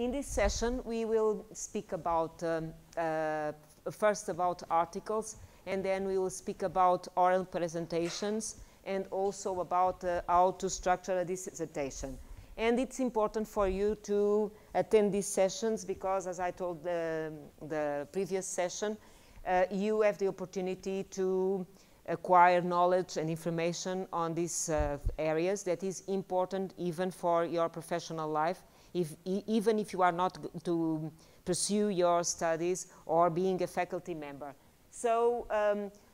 In this session, we will speak about, first about articles, and then we will speak about oral presentations, and also about how to structure a dissertation. And it's important for you to attend these sessions because, as I told the previous session, you have the opportunity to acquire knowledge and information on these areas that is important even for your professional life, even if you are not to pursue your studies or being a faculty member. So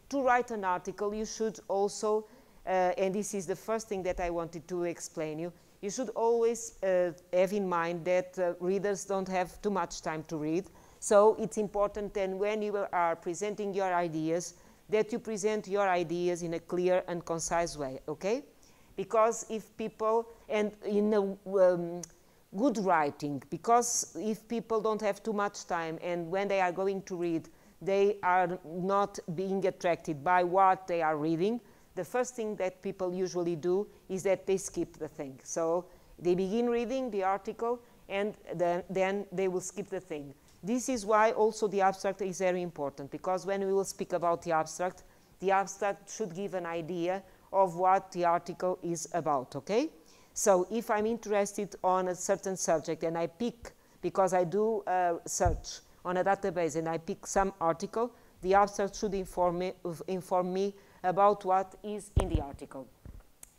to write an article, you should also, and this is the first thing that I wanted to explain you should always have in mind that readers don't have too much time to read. So it's important that when you are presenting your ideas, that you present your ideas in a clear and concise way, okay? Because if people, and in a good writing, because if people don't have too much time and when they are going to read, they are not being attracted by what they are reading, the first thing that people usually do is that they skip the thing. So they begin reading the article and then they will skip the thing. This is why also the abstract is very important, because when we will speak about the abstract should give an idea of what the article is about, okay? So if I'm interested on a certain subject and I pick, because I do a search on a database and I pick some article, the abstract should inform me about what is in the article.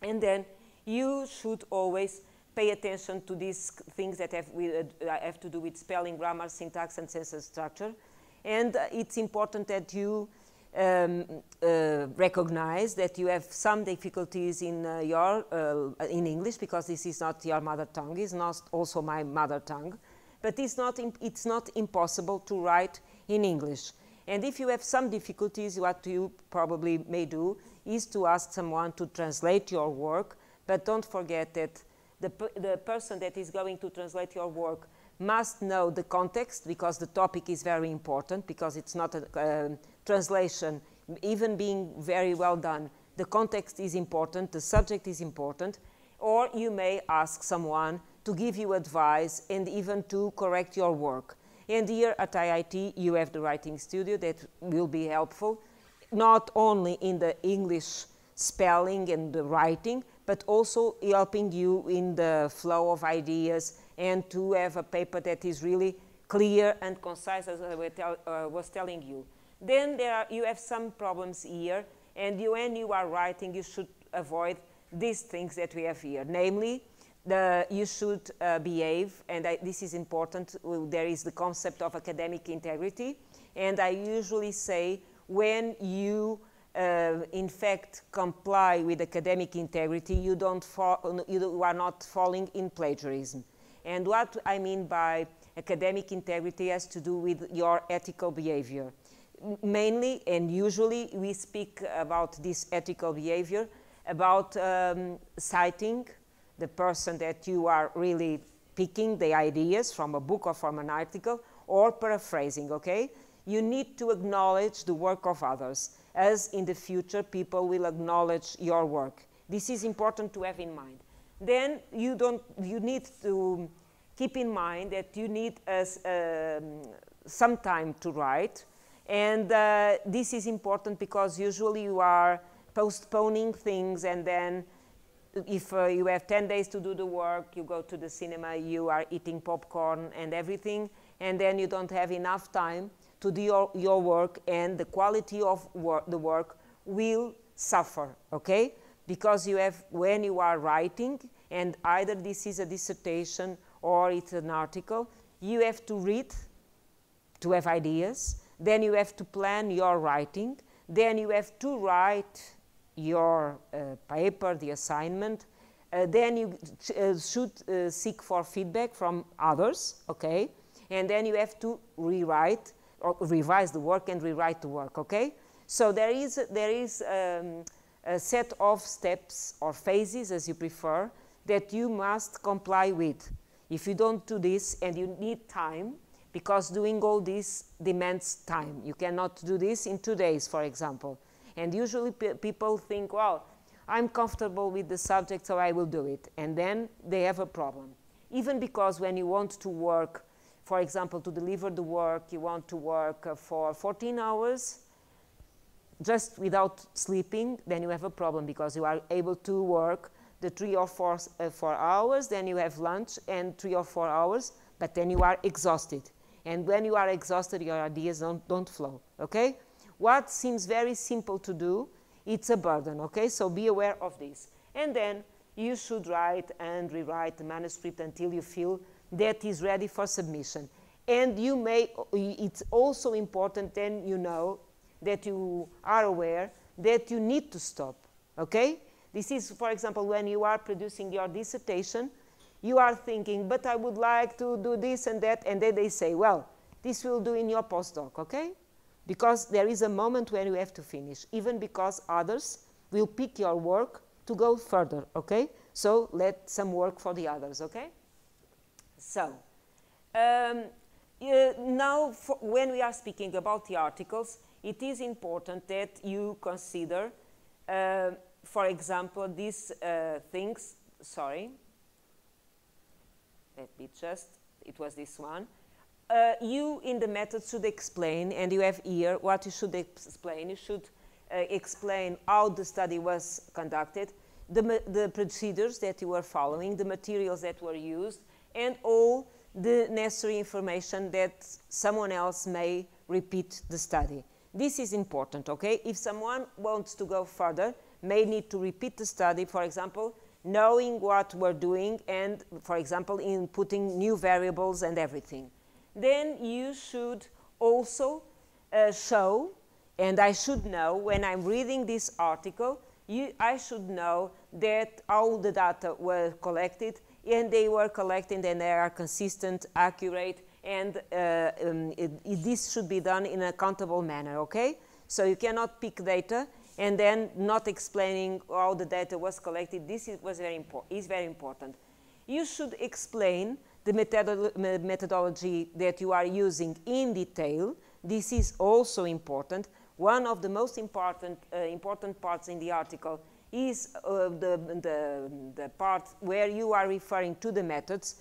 And then you should always pay attention to these things that have to do with spelling, grammar, syntax, and sentence structure. And it's important that you recognize that you have some difficulties in in English, because this is not your mother tongue, it's not also my mother tongue. But it's not impossible to write in English. And if you have some difficulties, what you probably may do is to ask someone to translate your work, but don't forget that the person that is going to translate your work must know the context, because the topic is very important, because it's not a translation, even being very well done. The context is important, the subject is important, or you may ask someone to give you advice and even to correct your work. And here at IIT, you have the writing studio that will be helpful, not only in the English spelling and the writing, but also helping you in the flow of ideas and to have a paper that is really clear and concise, as I was telling you. Then you have some problems here, and when you are writing, you should avoid these things that we have here. Namely, you should behave, and this is important. There is the concept of academic integrity, and I usually say when you in fact comply with academic integrity, you are not falling in plagiarism. And what I mean by academic integrity has to do with your ethical behavior. Mainly and usually we speak about this ethical behavior, about citing the person that you are really picking the ideas from a book or from an article, or paraphrasing, okay? You need to acknowledge the work of others, as in the future people will acknowledge your work. This is important to have in mind. Then you need to keep in mind that you need some time to write, and this is important because usually you are postponing things, and then if you have 10 days to do the work, you go to the cinema, you are eating popcorn and everything, and then you don't have enough time to do your work, and the quality of the work will suffer, okay? Because you have, when you are writing, and either this is a dissertation or it's an article, you have to read to have ideas, then you have to plan your writing, then you have to write your paper, the assignment, then you should seek for feedback from others, okay? And then you have to rewrite or revise the work and rewrite the work, okay? So there is a set of steps or phases, as you prefer, that you must comply with. If you don't do this, and you need time, because doing all this demands time. You cannot do this in 2 days, for example. And usually people think, well, I'm comfortable with the subject, so I will do it. And then they have a problem. even because when you want to work, for example, to deliver the work, you want to work for 14 hours, just without sleeping, then you have a problem because you are able to work the 3 or 4 hours, then you have lunch and 3 or 4 hours, but then you are exhausted. And when you are exhausted, your ideas don't flow, okay? What seems very simple to do, it's a burden, okay? So be aware of this. And then you should write and rewrite the manuscript until you feel that is ready for submission. And you may, it's also important then you know that you are aware that you need to stop, okay? This is, for example, when you are producing your dissertation, you are thinking, but I would like to do this and that, and then they say, well, this will do in your postdoc, okay? Because there is a moment when you have to finish, even because others will pick your work to go further, okay? So let some work for the others, okay? So, now when we are speaking about the articles, it is important that you consider, for example, these things, sorry, let me just, it was this one. You in the method should explain, and you have here what you should explain. You should explain how the study was conducted, the procedures that you were following, the materials that were used, and all the necessary information that someone else may repeat the study. This is important, okay? If someone wants to go further, may need to repeat the study, for example, knowing what we're doing and, for example, in putting new variables and everything. Then you should also show, and I should know when I'm reading this article, I should know that all the data were collected and they were collected and they are consistent, accurate, and this should be done in an accountable manner, okay? So you cannot pick data and then not explaining how the data was collected. This is very important. You should explain the methodology that you are using in detail. This is also important. One of the most important parts in the article is the part where you are referring to the methods.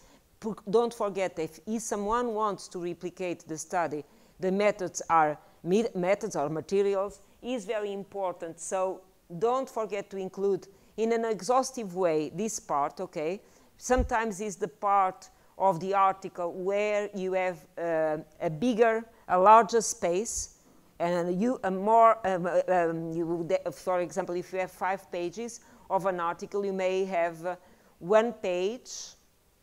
Don't forget that if someone wants to replicate the study, the methods or materials is very important. So don't forget to include in an exhaustive way this part, okay? Sometimes it's the part of the article where you have a larger space, and for example, if you have 5 pages of an article, you may have 1 page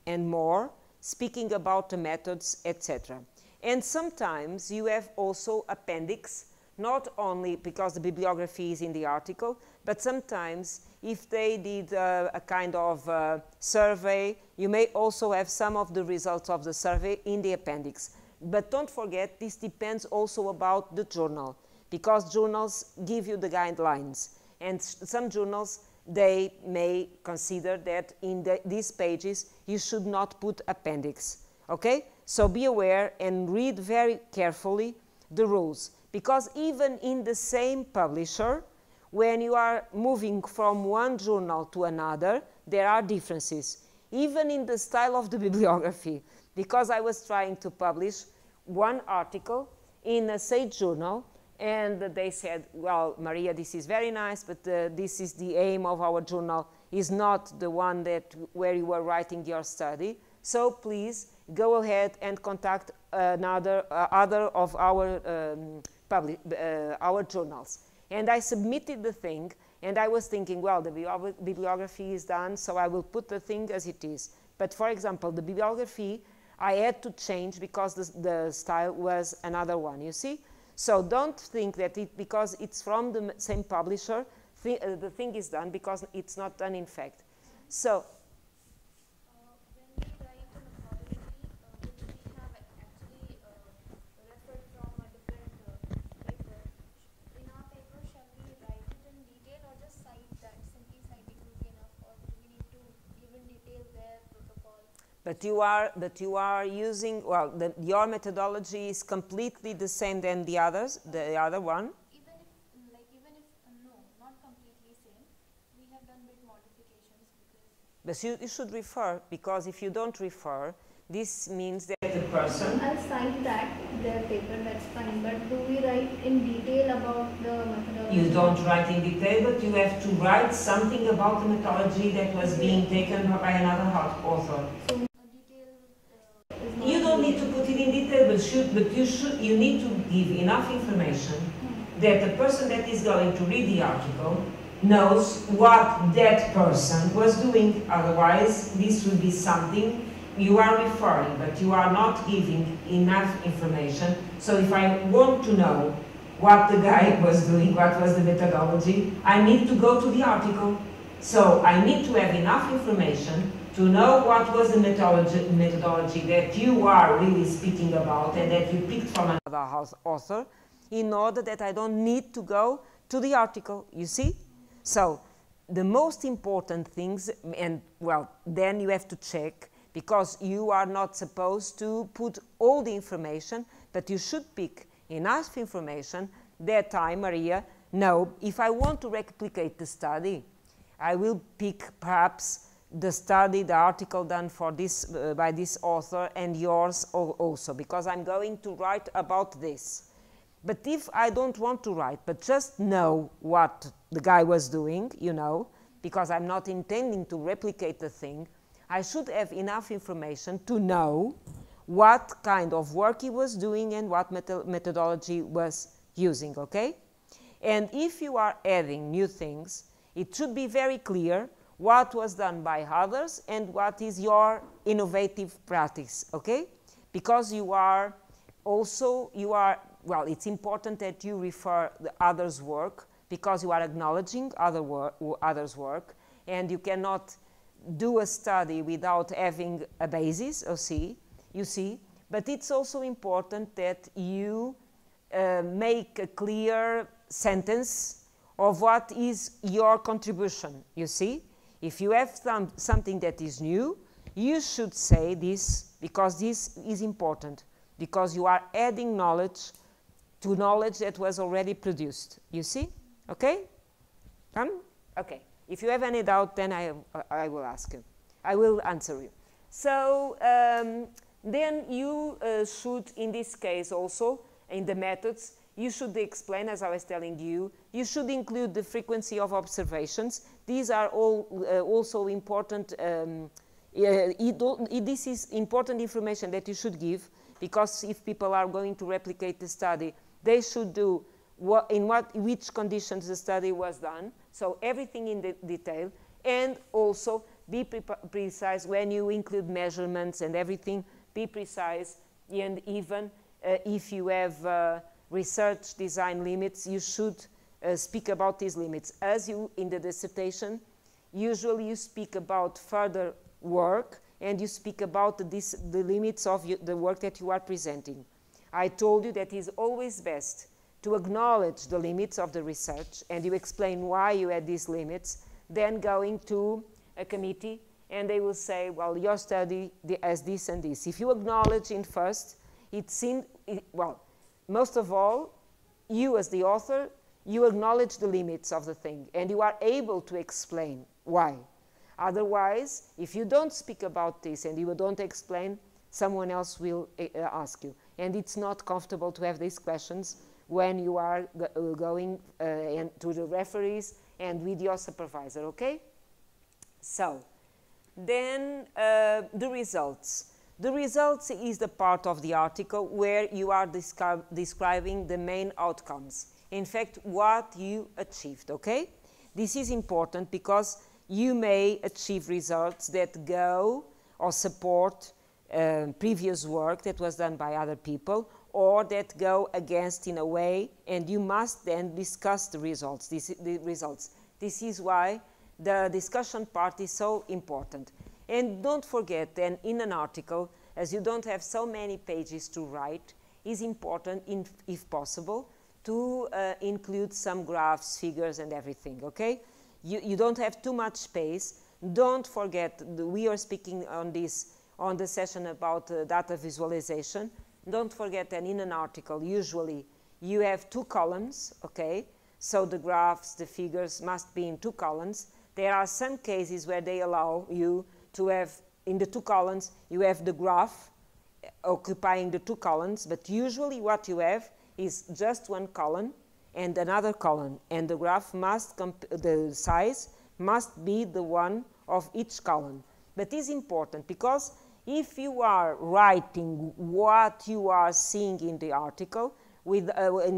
and more speaking about the methods, etc. And sometimes you have also appendix, not only because the bibliography is in the article, but sometimes if they did a kind of survey, you may also have some of the results of the survey in the appendix. But don't forget, this depends also about the journal, because journals give you the guidelines. And some journals, they may consider that in these pages, you should not put appendix, okay? So be aware and read very carefully the rules, because even in the same publisher, when you are moving from one journal to another, there are differences, even in the style of the bibliography, because I was trying to publish one article in a SAGE journal, and they said, well, Maria, this is very nice, but this is the aim of our journal, is not the one where you were writing your study, so please go ahead and contact other of our journals. And I submitted the thing, and I was thinking, well, the bibliography is done, so I will put the thing as it is. But for example, the bibliography, I had to change because the style was another one, you see? So don't think that because it's from the same publisher, the thing is done, because it's not done in fact. So, when we write a methodology, we have actually referred from a different paper. In our paper, shall we write it in detail or just cite that? Simply citing will be enough, or do we need to give in detail their protocol? But you are using, well, your methodology is completely the same than the others, the other one. Even if no, not completely same. We have done bit modifications because But you should refer, because if you don't refer, this means that the person... I'll cite that, their paper, that's fine, but do we write in detail about the methodology? You don't write in detail, but you have to write something about the methodology that was being taken by another author. So, detail is not You don't need to put it in detail, you need to give enough information that the person that is going to read the article knows what that person was doing. Otherwise, this will be something you are referring, but you are not giving enough information. So if I want to know what the guy was doing, what was the methodology, I need to go to the article. So I need to have enough information to know what was the methodology that you are really speaking about and that you picked from another author, in order that I don't need to go to the article, you see? So the most important things, and well, then you have to check, because you are not supposed to put all the information, but you should pick enough information that I, Maria, know if I want to replicate the study, I will pick perhaps the study, the article done for this, by this author, and yours also, because I'm going to write about this. But if I don't want to write, but just know what the guy was doing, you know, because I'm not intending to replicate the thing, I should have enough information to know what kind of work he was doing and what methodology was using, okay? And if you are adding new things, it should be very clear what was done by others and what is your innovative practice, okay? Because you are also, well, it's important that you refer the others' work, because you are acknowledging others' work, and you cannot do a study without having a basis, you see. But it's also important that you make a clear sentence of what is your contribution, you see. If you have something that is new, you should say this, because this is important, because you are adding knowledge to knowledge that was already produced, you see? Okay? Okay. If you have any doubt, then I will ask you. I will answer you. So then you should, in this case also, in the methods, you should explain, as I was telling you, you should include the frequency of observations. These are all also important. This is important information that you should give, because if people are going to replicate the study, they should do which conditions the study was done. So everything in the detail, and also be precise when you include measurements and everything. Be precise, and even if you have research design limits, you should speak about these limits. As you in the dissertation, usually you speak about further work, and you speak about the limits of the work that you are presenting. I told you that it is always best to acknowledge the limits of the research, and you explain why you had these limits, then going to a committee, and they will say, well, your study has this and this. If you acknowledge in first, well, most of all, you as the author, you acknowledge the limits of the thing, and you are able to explain why. Otherwise, if you don't speak about this and you don't explain, someone else will ask you. And it's not comfortable to have these questions when you are going to the referees and with your supervisor, okay? So, then the results. The results is the part of the article where you are describing the main outcomes. In fact, what you achieved, okay? This is important because you may achieve results that go or support previous work that was done by other people, or that go against in a way, and you must then discuss the results. This is why the discussion part is so important. And don't forget then in an article, as you don't have so many pages to write, is important, if possible, to include some graphs, figures, and everything, okay? You don't have too much space. Don't forget, we are speaking on this, on the session about data visualization. Don't forget that in an article, usually, you have 2 columns, okay? So the graphs, the figures must be in 2 columns. There are some cases where they allow you to have, in the two columns, you have the graph occupying the two columns, but usually what you have is just one column and another column, and the graph must, the size must be the one of each column. But it's important because if you are writing what you are seeing in the article, in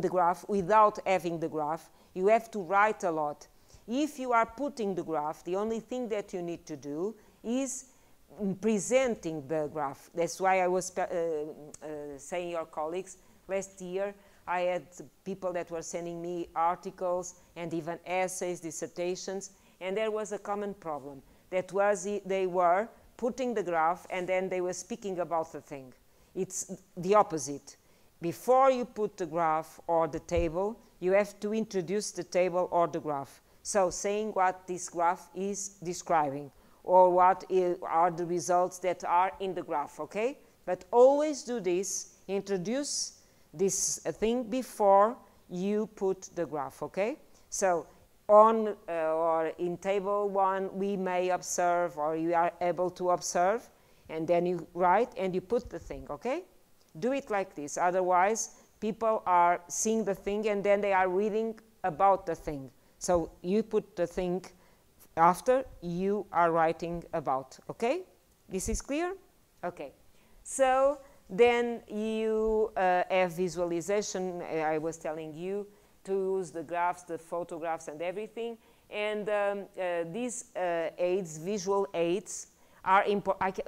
the graph, without having the graph, you have to write a lot. If you are putting the graph, the only thing that you need to do is presenting the graph. That's why I was saying your colleagues, last year I had people that were sending me articles and even essays, dissertations, and there was a common problem. That was they were putting the graph and then they were speaking about the thing. It's the opposite. Before you put the graph or the table, you have to introduce the table or the graph. So saying what this graph is describing or what are the results that are in the graph, okay? But always do this, introduce this thing before you put the graph, okay? So on or in table 1, we may observe, or you are able to observe, and then you write and you put the thing, okay? Do it like this, otherwise people are seeing the thing and then they are reading about the thing. So you put the thing after you are writing about, okay? This is clear? Okay. So then you have visualization, I was telling you, to use the graphs, the photographs and everything. And these aids, visual aids, are important.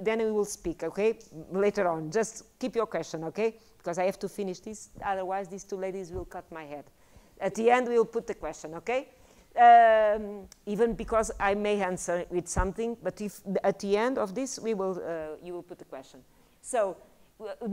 Then we will speak, okay, later on. Just keep your question, okay? Because I have to finish this, otherwise these two ladies will cut my head. At the end, we will put the question, okay? Even because I may answer with something, but if at the end of this, we will, you will put the question. So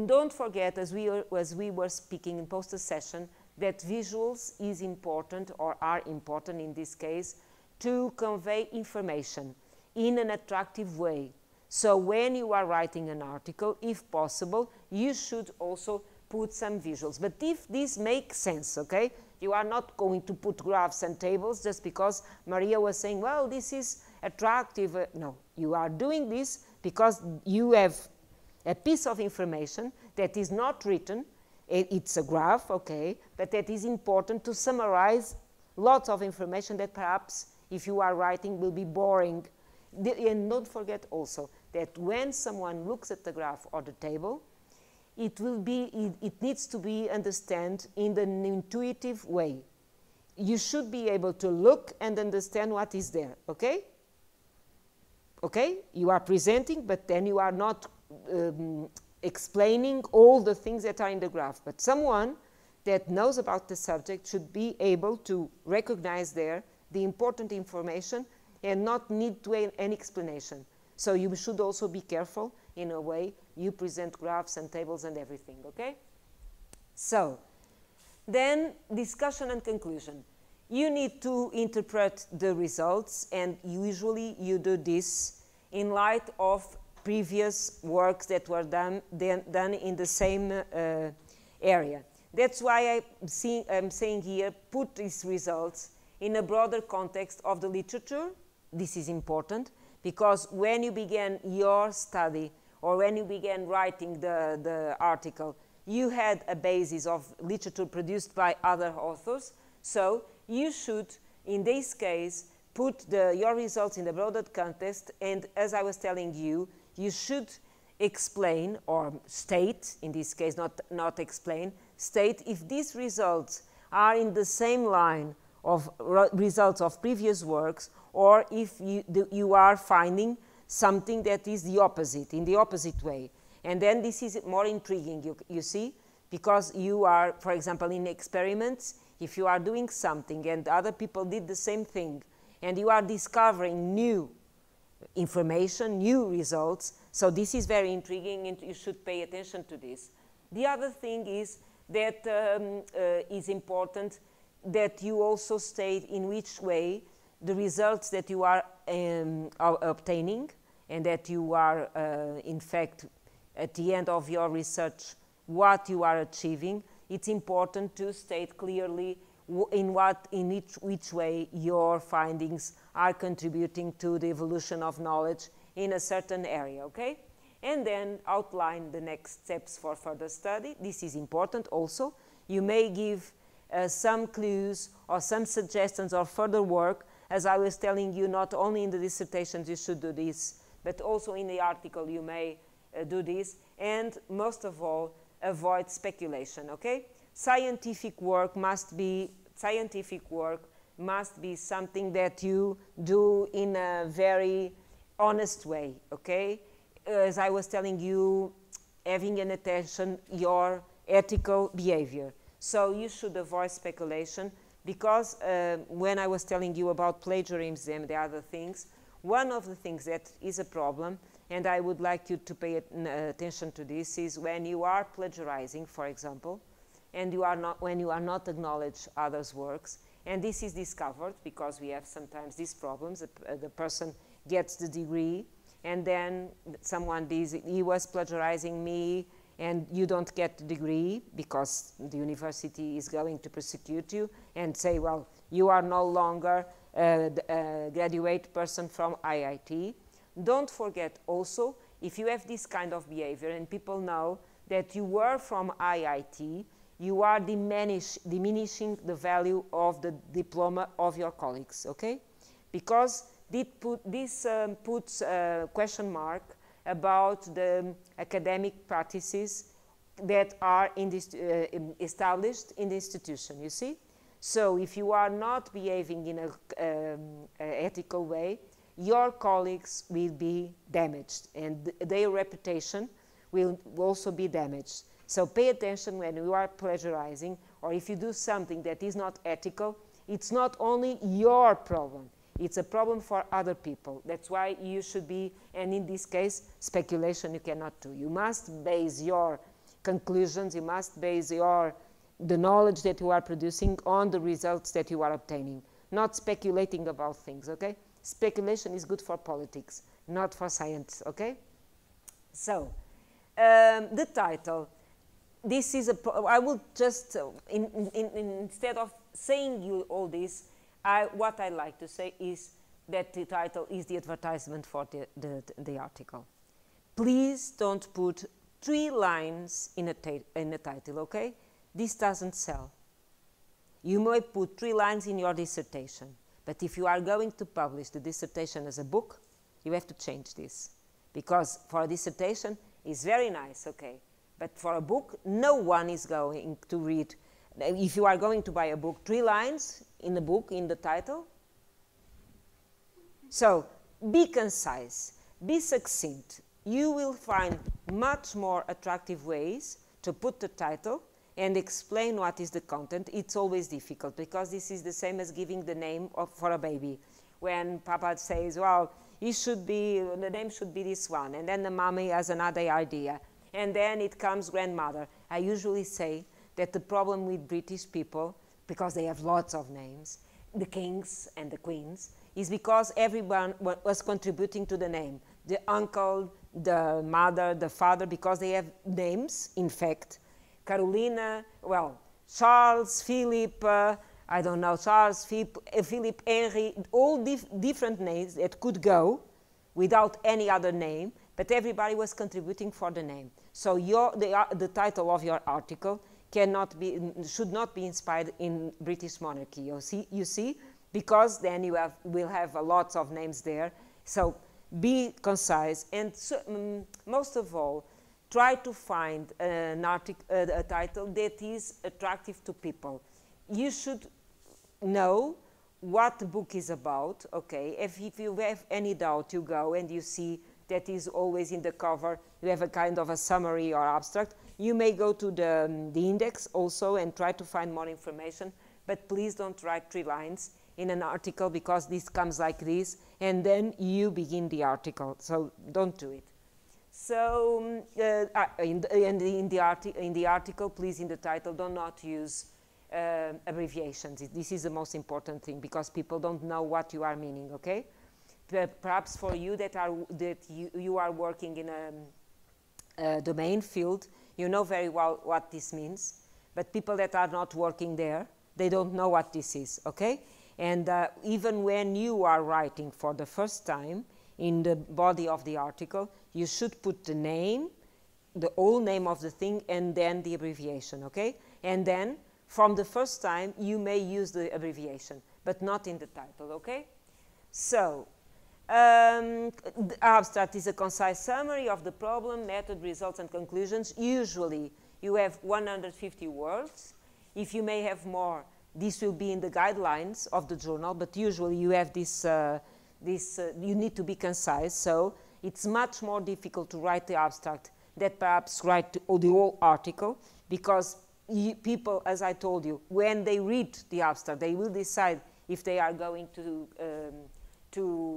don't forget, as we were speaking in poster session, that visuals is important, or are important in this case, to convey information in an attractive way. So when you are writing an article, if possible, you should also put some visuals. But if this makes sense, okay, you are not going to put graphs and tables just because Maria was saying, well, this is attractive. No, you are doing this because you have a piece of information that is not written. It's a graph, okay, but that is important to summarize lots of information that perhaps, if you are writing, will be boring. And don't forget also that when someone looks at the graph or the table, it needs to be understood in an intuitive way. You should be able to look and understand what is there, okay? Okay? You are presenting, but then you are not explaining all the things that are in the graph. But someone that knows about the subject should be able to recognize there the important information and not need to any explanation. So you should also be careful in a way you present graphs and tables and everything, okay? So, then discussion and conclusion. You need to interpret the results, and usually you do this in light of previous works that were done in the same area. That's why I'm saying here, put these results in a broader context of the literature. This is important, because when you began your study, or when you began writing the article, you had a basis of literature produced by other authors. So you should, in this case, put your results in the broader context, and as I was telling you, you should explain or state, in this case not explain, state if these results are in the same line of results of previous works, or if you are finding something that is the opposite, in the opposite way. And then this is more intriguing, you see, because you are, for example, in experiments, if you are doing something and other people did the same thing, and you are discovering new information, new results, so this is very intriguing and you should pay attention to this. The other thing is that is important, that you also state in which way the results that you are obtaining, and that you are, in fact, at the end of your research, what you are achieving. It's important to state clearly in which way your findings are contributing to the evolution of knowledge in a certain area, okay? And then outline the next steps for further study. This is important also. You may give some clues or some suggestions or further work. As I was telling you, not only in the dissertations you should do this, but also in the article you may do this. And most of all, avoid speculation, okay? Scientific work must be something that you do in a very honest way, okay? As I was telling you, having an attention your ethical behavior. So you should avoid speculation, because when I was telling you about plagiarism and the other things, one of the things that is a problem, and I would like you to pay attention to this, is when you are plagiarizing, for example, and when you are not acknowledge others' works, and this is discovered because we have sometimes these problems. The person gets the degree, and then someone says, he was plagiarizing me, and you don't get the degree because the university is going to prosecute you and say, well, you are no longer a graduate person from IIT. Don't forget also, if you have this kind of behavior and people know that you were from IIT, you are diminishing the value of the diploma of your colleagues, okay? Because this puts a question mark about the academic practices that are established in the institution, you see? So if you are not behaving in an ethical way, your colleagues will be damaged, and their reputation will also be damaged. So pay attention when you are plagiarizing, or if you do something that is not ethical. It's not only your problem, it's a problem for other people. That's why you should be, and in this case, speculation you cannot do. You must base your conclusions, you must base the knowledge that you are producing on the results that you are obtaining, not speculating about things, okay? Speculation is good for politics, not for science, okay? So, the title. This is I will just, instead of saying you all this, what I like to say is that the title is the advertisement for the article. Please don't put 3 lines in a title, okay? This doesn't sell. You may put 3 lines in your dissertation, but if you are going to publish the dissertation as a book, you have to change this. Because for a dissertation, it's very nice, okay? But for a book, no one is going to read. If you are going to buy a book, 3 lines in the book, in the title. So, be concise, be succinct. You will find much more attractive ways to put the title and explain what is the content. It's always difficult, because this is the same as giving the name for a baby. When Papa says, well, the name should be this one, and then the mommy has another idea. And then it comes grandmother. I usually say that the problem with British people, because they have lots of names, the kings and the queens, is because everyone was contributing to the name. The uncle, the mother, the father, because they have names, in fact. Carolina, well, Charles, Philip, I don't know, Charles, Philip, Henry, all different names that could go without any other name, but everybody was contributing for the name. So the title of your article should not be inspired in British monarchy. You see, because then you will have lots of names there. So be concise, and most of all, try to find a title that is attractive to people. You should know what the book is about, okay? If you have any doubt, you go and you see that is always in the cover. You have a kind of a summary or abstract. You may go to the index also and try to find more information, but please don't write 3 lines in an article, because this comes like this, and then you begin the article. So don't do it. So in the article, please, in the title, do not use abbreviations. This is the most important thing, because people don't know what you are meaning, okay? Perhaps for you that you are working in a domain field, you know very well what this means. But people that are not working there, they don't know what this is, okay? And even when you are writing for the first time in the body of the article, you should put the name, the whole name of the thing, and then the abbreviation, okay? And then, from the first time, you may use the abbreviation, but not in the title, okay? So, the abstract is a concise summary of the problem, method, results, and conclusions. Usually, you have 150 words. If you may have more, this will be in the guidelines of the journal, but usually you have this, you need to be concise, so it's much more difficult to write the abstract than perhaps write the whole article, because people, as I told you, when they read the abstract, they will decide if they are going to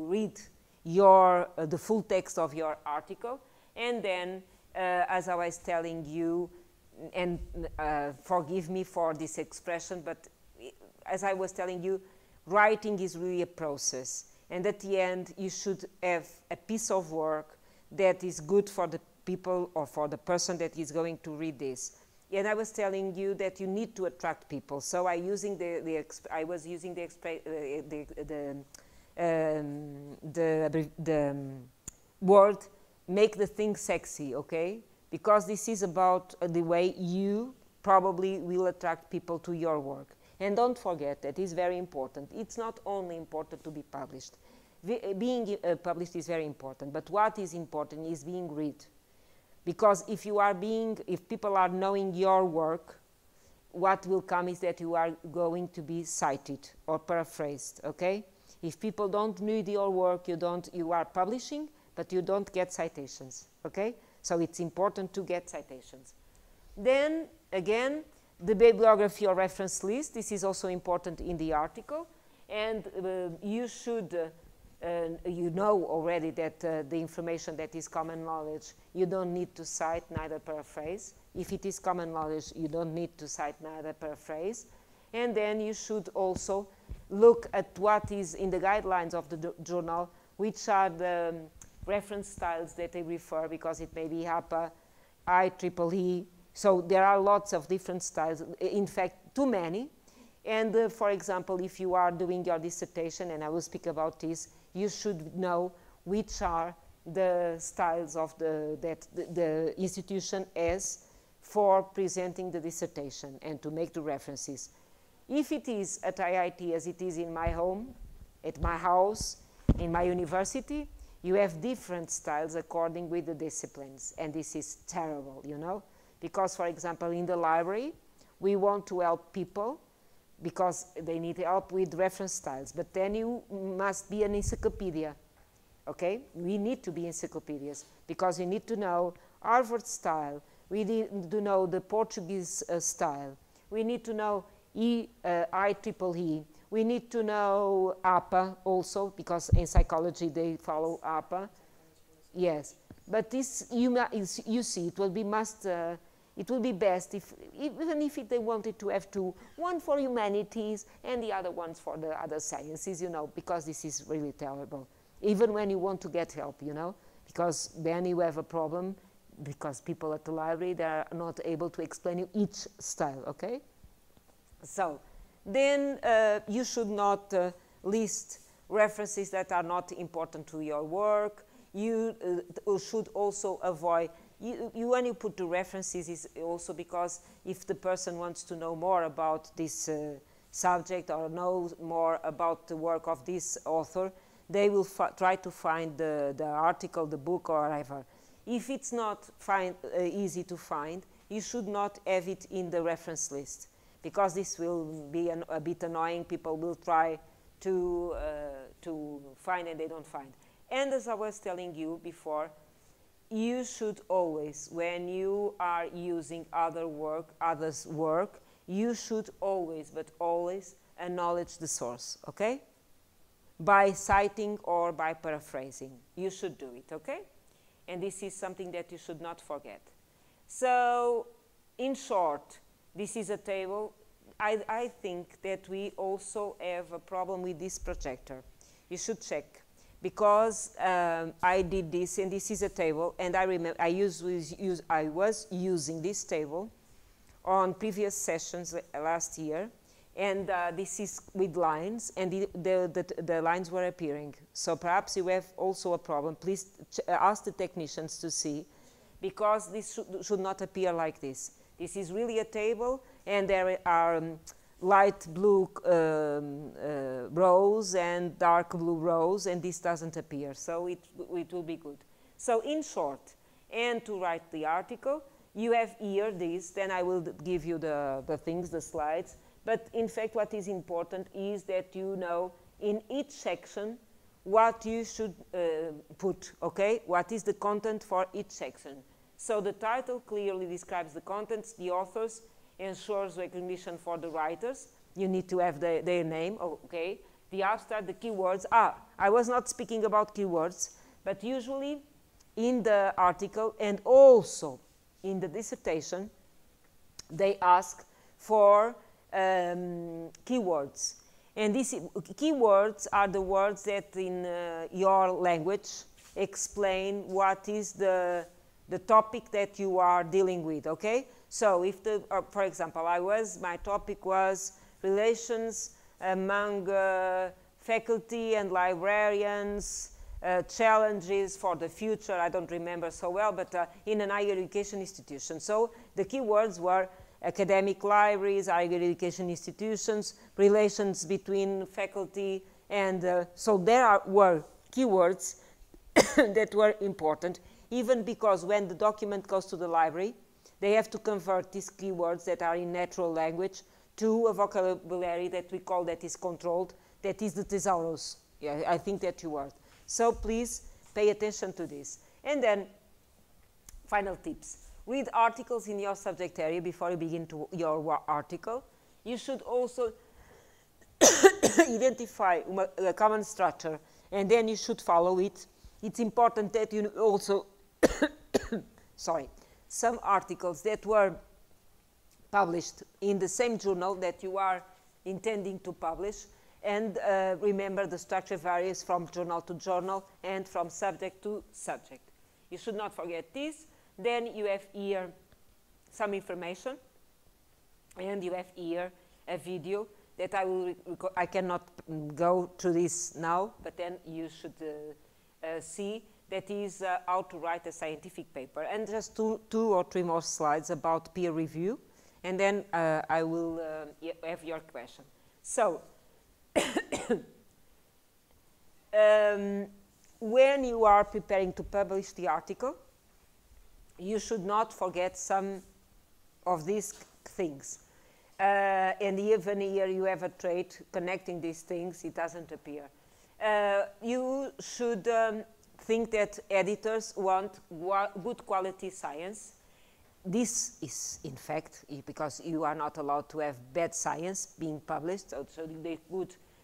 read the full text of your article, and then, as I was telling you, and forgive me for this expression, but as I was telling you, writing is really a process. And at the end, you should have a piece of work that is good for the people or for the person that is going to read this. And I was telling you that you need to attract people. So I was using the word, make the thing sexy, okay? Because this is about the way you probably will attract people to your work. And don't forget that it's very important. It's not only important to be published. Being published is very important, but what is important is being read. Because if people are knowing your work, what will come is that you are going to be cited or paraphrased, okay? If people don't read your work, you are publishing, but you don't get citations, okay? So it's important to get citations. Then, again, the bibliography or reference list, this is also important in the article, and you should, you know already that the information that is common knowledge, you don't need to cite, neither paraphrase. If it is common knowledge, you don't need to cite, neither paraphrase. And then you should also look at what is in the guidelines of the journal, which are the reference styles that they refer, because it may be HAPA, IEEE. So there are lots of different styles, in fact, too many. And for example, if you are doing your dissertation, and I will speak about this, you should know which are the styles of the institution has for presenting the dissertation and to make the references. If it is at IIT as it is in my home, at my house, in my university, you have different styles according with the disciplines, and this is terrible, you know? Because, for example, in the library, we want to help people because they need help with reference styles, but then you must be an encyclopedia, okay? We need to be encyclopedias because we need to know Harvard style, we need to know the Portuguese style, we need to know IEEE, we need to know APA also, because in psychology they follow APA. Yes, but this, you see, it will be it will be best if, even if they wanted to have two, one for humanities and the other ones for the other sciences, you know, because this is really terrible. Even when you want to get help, you know, because then you have a problem, because people at the library, they are not able to explain you each style, okay? So, then you should not list references that are not important to your work. You should also avoid, when you put the references is also because if the person wants to know more about this subject or know more about the work of this author, they will try to find the article, the book, or whatever. If it's not easy to find, you should not have it in the reference list, because this will be a bit annoying. People will try to find and they don't find. And as I was telling you before, you should always, when you are using others' work, you should always, but always, acknowledge the source, okay? By citing or by paraphrasing. You should do it, okay? And this is something that you should not forget. So, in short, this is a table. I think that we also have a problem with this projector. You should check, because I did this, and this is a table, and I remember I was using this table on previous sessions last year, And this is with lines, and the lines were appearing. So perhaps you have also a problem. Please ask the technicians to see, because this should not appear like this. This is really a table, and there are light blue rows and dark blue rows, and this doesn't appear. So it will be good. So in short, and to write the article, you have here this, then I will give you the things, the slides. But in fact, what is important is that you know in each section what you should put, okay? What is the content for each section. So the title clearly describes the contents, the authors, ensures recognition for the writers. You need to have their name, okay? The abstract, the keywords. I was not speaking about keywords, but usually in the article and also in the dissertation, they ask for keywords. And these keywords are the words that in your language explain what is the topic that you are dealing with, okay? So if for example, my topic was relations among faculty and librarians, challenges for the future, I don't remember so well, but in an higher education institution. So the keywords were academic libraries, higher education institutions, relations between faculty, and so there were keywords that were important, even because when the document goes to the library, they have to convert these keywords that are in natural language to a vocabulary that we call that is controlled, that is the thesaurus. Yeah, I think that you are. So please pay attention to this. And then, final tips. Read articles in your subject area before you begin your article. You should also identify a common structure, and then you should follow it. It's important that you also, sorry, some articles that were published in the same journal that you are intending to publish, and remember the structure varies from journal to journal and from subject to subject. You should not forget this. Then you have here some information, and you have here a video that I cannot go through this now, but then you should see that is how to write a scientific paper. And just two or three more slides about peer review, and then I will have your question. So, when you are preparing to publish the article, you should not forget some of these things. And even here you have a trait connecting these things, it doesn't appear. You should think that editors want good quality science. This is, in fact, because you are not allowed to have bad science being published, so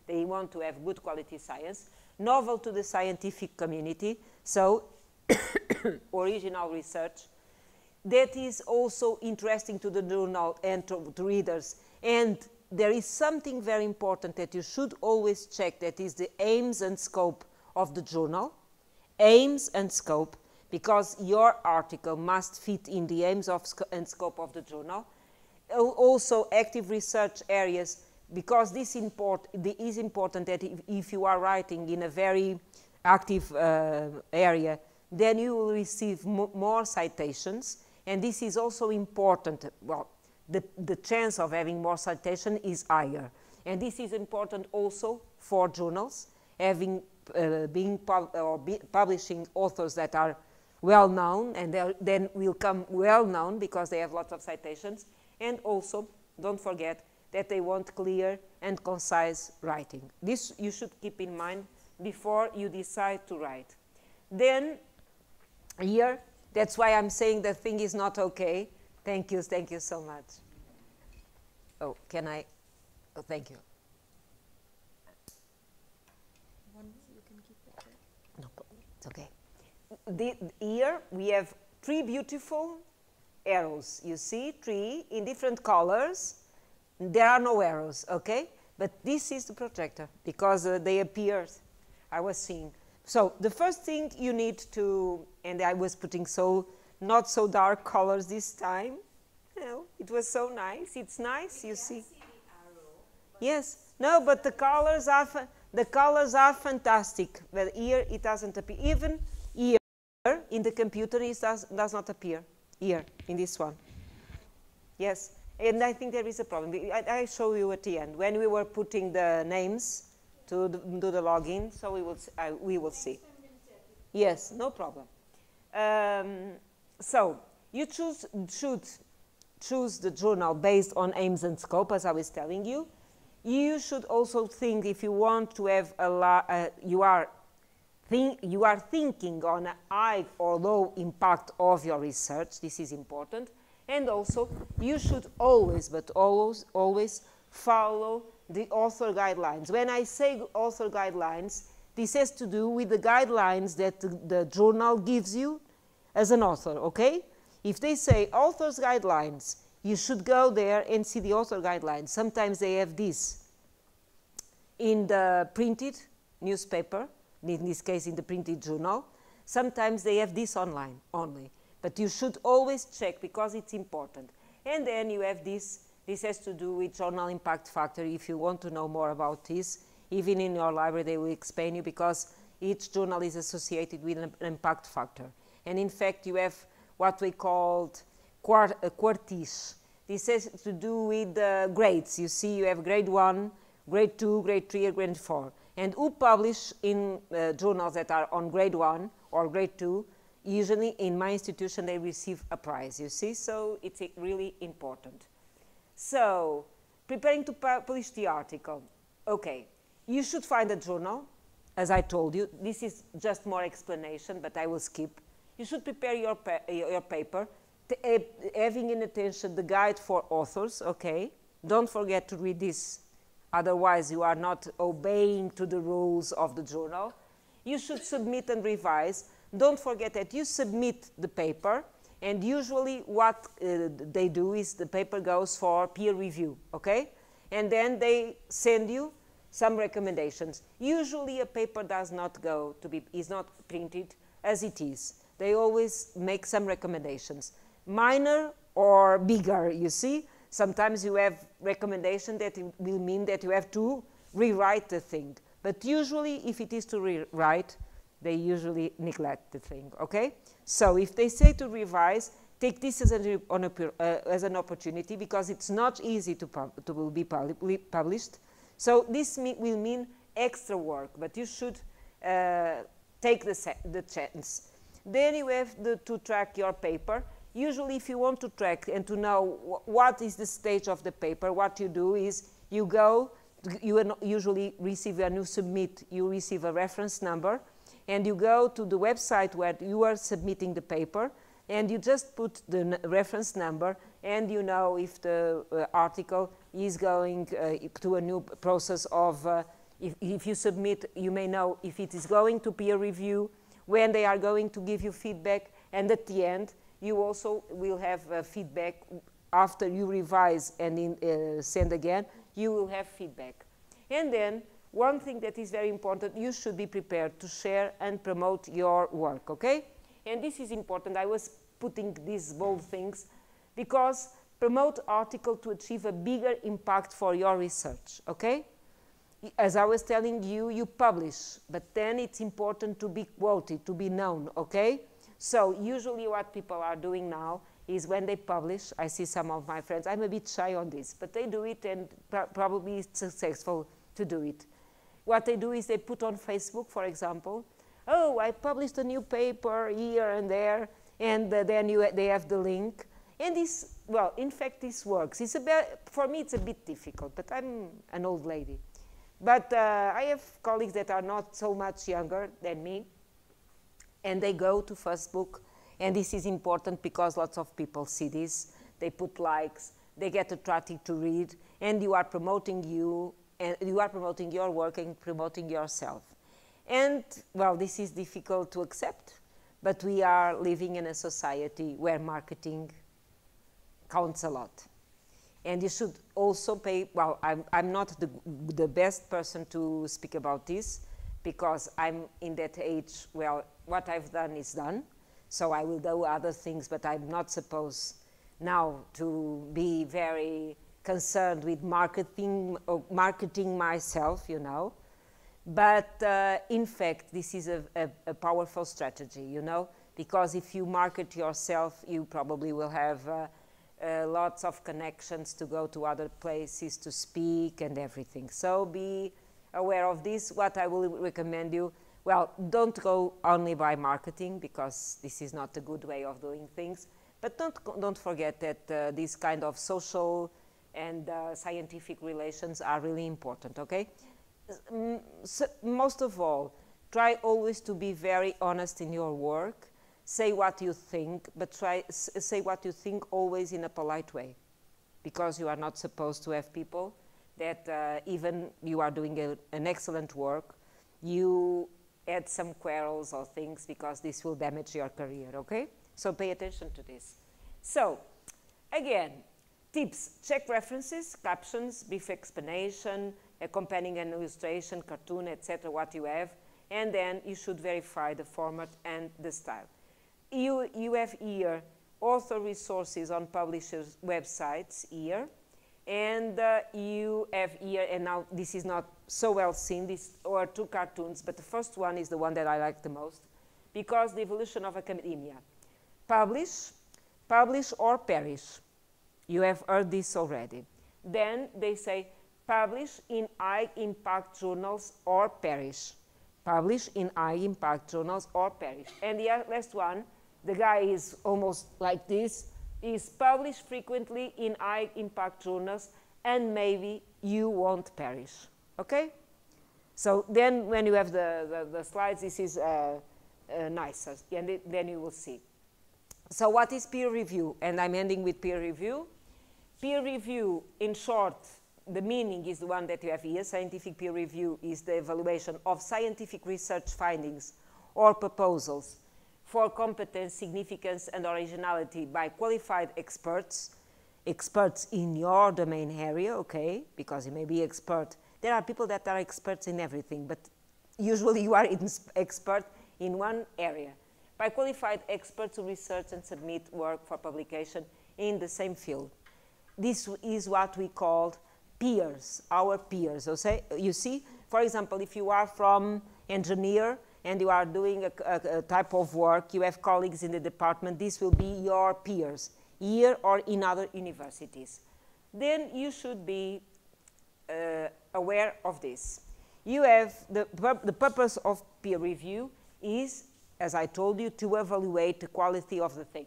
they want to have good quality science. Novel to the scientific community, so original research that is also interesting to the journal and to readers. And there is something very important that you should always check, that is the aims and scope of the journal. Aims and scope, because your article must fit in the aims and scope of the journal. Also active research areas, because this is important that if you are writing in a very active area, then you will receive more citations, and this is also important. Well, the chance of having more citation is higher, and this is important also for journals, having publishing authors that are well known, and then will come well known because they have lots of citations, and also don't forget that they want clear and concise writing. This you should keep in mind before you decide to write. Then here, that's why I'm saying the thing is not okay. Thank you so much. Oh, can I? Oh, thank you. You can keep it there. No problem, it's okay. Here we have three beautiful arrows. You see, three in different colors. There are no arrows, okay? But this is the projector because they appeared, I was seeing. So the first thing you need to, and I was putting not so dark colors this time. You know, it was so nice. It's nice, you see. The arrow. Yes. No, but the colors are fantastic. But here it doesn't appear. Even here in the computer it does not appear. Here in this one. Yes. And I think there is a problem. I show you at the end when we were putting the names to do the login. So we will see. Yes. No problem. So you should choose the journal based on aims and scope, as I was telling you. You should also think, if you want to have you are thinking on a high or low impact of your research. This is important. And also, you should always, but always follow the author guidelines. When I say author guidelines, this has to do with the guidelines that the journal gives you as an author, okay? If they say author's guidelines, you should go there and see the author guidelines. Sometimes they have this in the printed newspaper, in this case in the printed journal. Sometimes they have this online only. But you should always check because it's important. And then you have this. This has to do with journal impact factor. If you want to know more about this, even in your library they will explain you, because each journal is associated with an impact factor. And in fact you have what we called quartiles. This has to do with the grades. You see, you have grade 1, grade 2, grade 3, and grade 4. And who publish in journals that are on grade 1 or grade 2, usually in my institution they receive a prize, you see, so it's really important. So, preparing to publish the article. Okay, you should find a journal, as I told you. This is just more explanation, but I will skip. You should prepare your paper, having in attention the guide for authors, okay? Don't forget to read this, otherwise you are not obeying to the rules of the journal. You should submit and revise. Don't forget that you submit the paper, and usually what they do is the paper goes for peer review, okay? And then they send you some recommendations. Usually a paper does not go to be, is not printed as it is. They always make some recommendations, minor or bigger, you see. Sometimes you have recommendation that it will mean that you have to rewrite the thing. But usually if it is to rewrite, they usually neglect the thing, okay? So if they say to revise, take this as an opportunity, because it's not easy to be published. So this will mean extra work, but you should take the chance. Then you have to track your paper. Usually if you want to track and to know what is the stage of the paper, what you do is you go, you usually receive, when you submit, you receive a reference number, and you go to the website where you are submitting the paper, and you just put the reference number, and you know if the article is going to a new process of, if you submit, you may know if it is going to peer review, when they are going to give you feedback, and at the end, you also will have feedback after you revise and send again, you will have feedback. And then, one thing that is very important, you should be prepared to share and promote your work, okay? And this is important. I was putting these bold things because promote article to achieve a bigger impact for your research, okay? As I was telling you, you publish, but then it's important to be quoted, to be known, okay? So usually what people are doing now is when they publish, I see some of my friends, I'm a bit shy on this, but they do it and probably it's successful to do it. What they do is they put on Facebook, for example, oh, I published a new paper here and there, and then they have the link. And this, well, in fact, this works. It's for me, it's a bit difficult, but I'm an old lady. But I have colleagues that are not so much younger than me, and they go to Facebook, and this is important because lots of people see this. They put likes, they get attracted to read, and you are promoting you, and you are promoting your work and promoting yourself. And, well, this is difficult to accept, but we are living in a society where marketing counts a lot. And you should also pay, well, I'm not the best person to speak about this because I'm in that age where what I've done is done. So I will do other things, but I'm not supposed now to be very concerned with marketing myself, you know. But in fact, this is a powerful strategy, you know, because if you market yourself, you probably will have lots of connections to go to other places to speak and everything. So be aware of this. What I will recommend you, well, don't go only by marketing, because this is not a good way of doing things. But don't forget that these kind of social and scientific relations are really important, okay? So most of all, try always to be very honest in your work. Say what you think, but say what you think always in a polite way, because you are not supposed to have people that even you are doing an excellent work, you add some quarrels or things, because this will damage your career, okay? So pay attention to this. So, again, tips: check references, captions, brief explanation, accompanying an illustration, cartoon, etc., what you have, and then you should verify the format and the style. You have here author resources on publishers' websites here, and you have here, and now this is not so well seen, these are two cartoons, but the first one is the one that I like the most, because the evolution of academia. Publish or perish. You have heard this already. Then they say, publish in high-impact journals or perish. Publish in high-impact journals or perish. And the last one, the guy is almost like this, is publish frequently in high-impact journals, and maybe you won't perish, okay? So then when you have the slides, this is nicer, and then you will see. So what is peer review? And I'm ending with peer review. Peer review, in short, the meaning is the one that you have here. Scientific peer review is the evaluation of scientific research findings or proposals for competence, significance, and originality by qualified experts in your domain area, okay, because you may be expert. There are people that are experts in everything, but usually you are expert in one area. By qualified experts who research and submit work for publication in the same field. This is what we call peers, our peers. Okay? You see, for example, if you are from engineer and you are doing a type of work, you have colleagues in the department, this will be your peers, here or in other universities. Then you should be aware of this. You have the purpose of peer review is, as I told you, to evaluate the quality of the thing.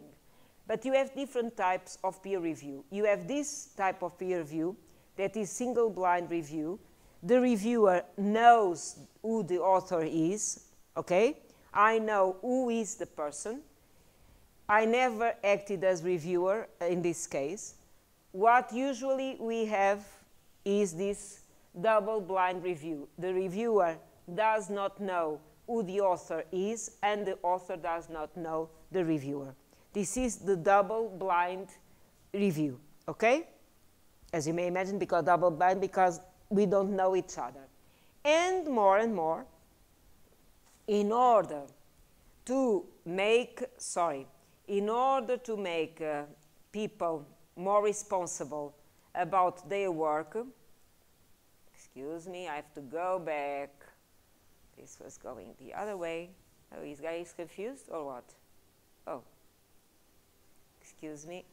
But you have different types of peer review. You have this type of peer review that is single blind review. The reviewer knows who the author is, okay? I know who is the person. I never acted as reviewer in this case. What usually we have is this double blind review. The reviewer does not know who the author is, and the author does not know the reviewer. This is the double blind review, okay? As you may imagine, because double blind, because we don't know each other. And more, in order to make people more responsible about their work, excuse me, I have to go back. This was going the other way. Oh, this guy is confused or what? Oh, excuse me.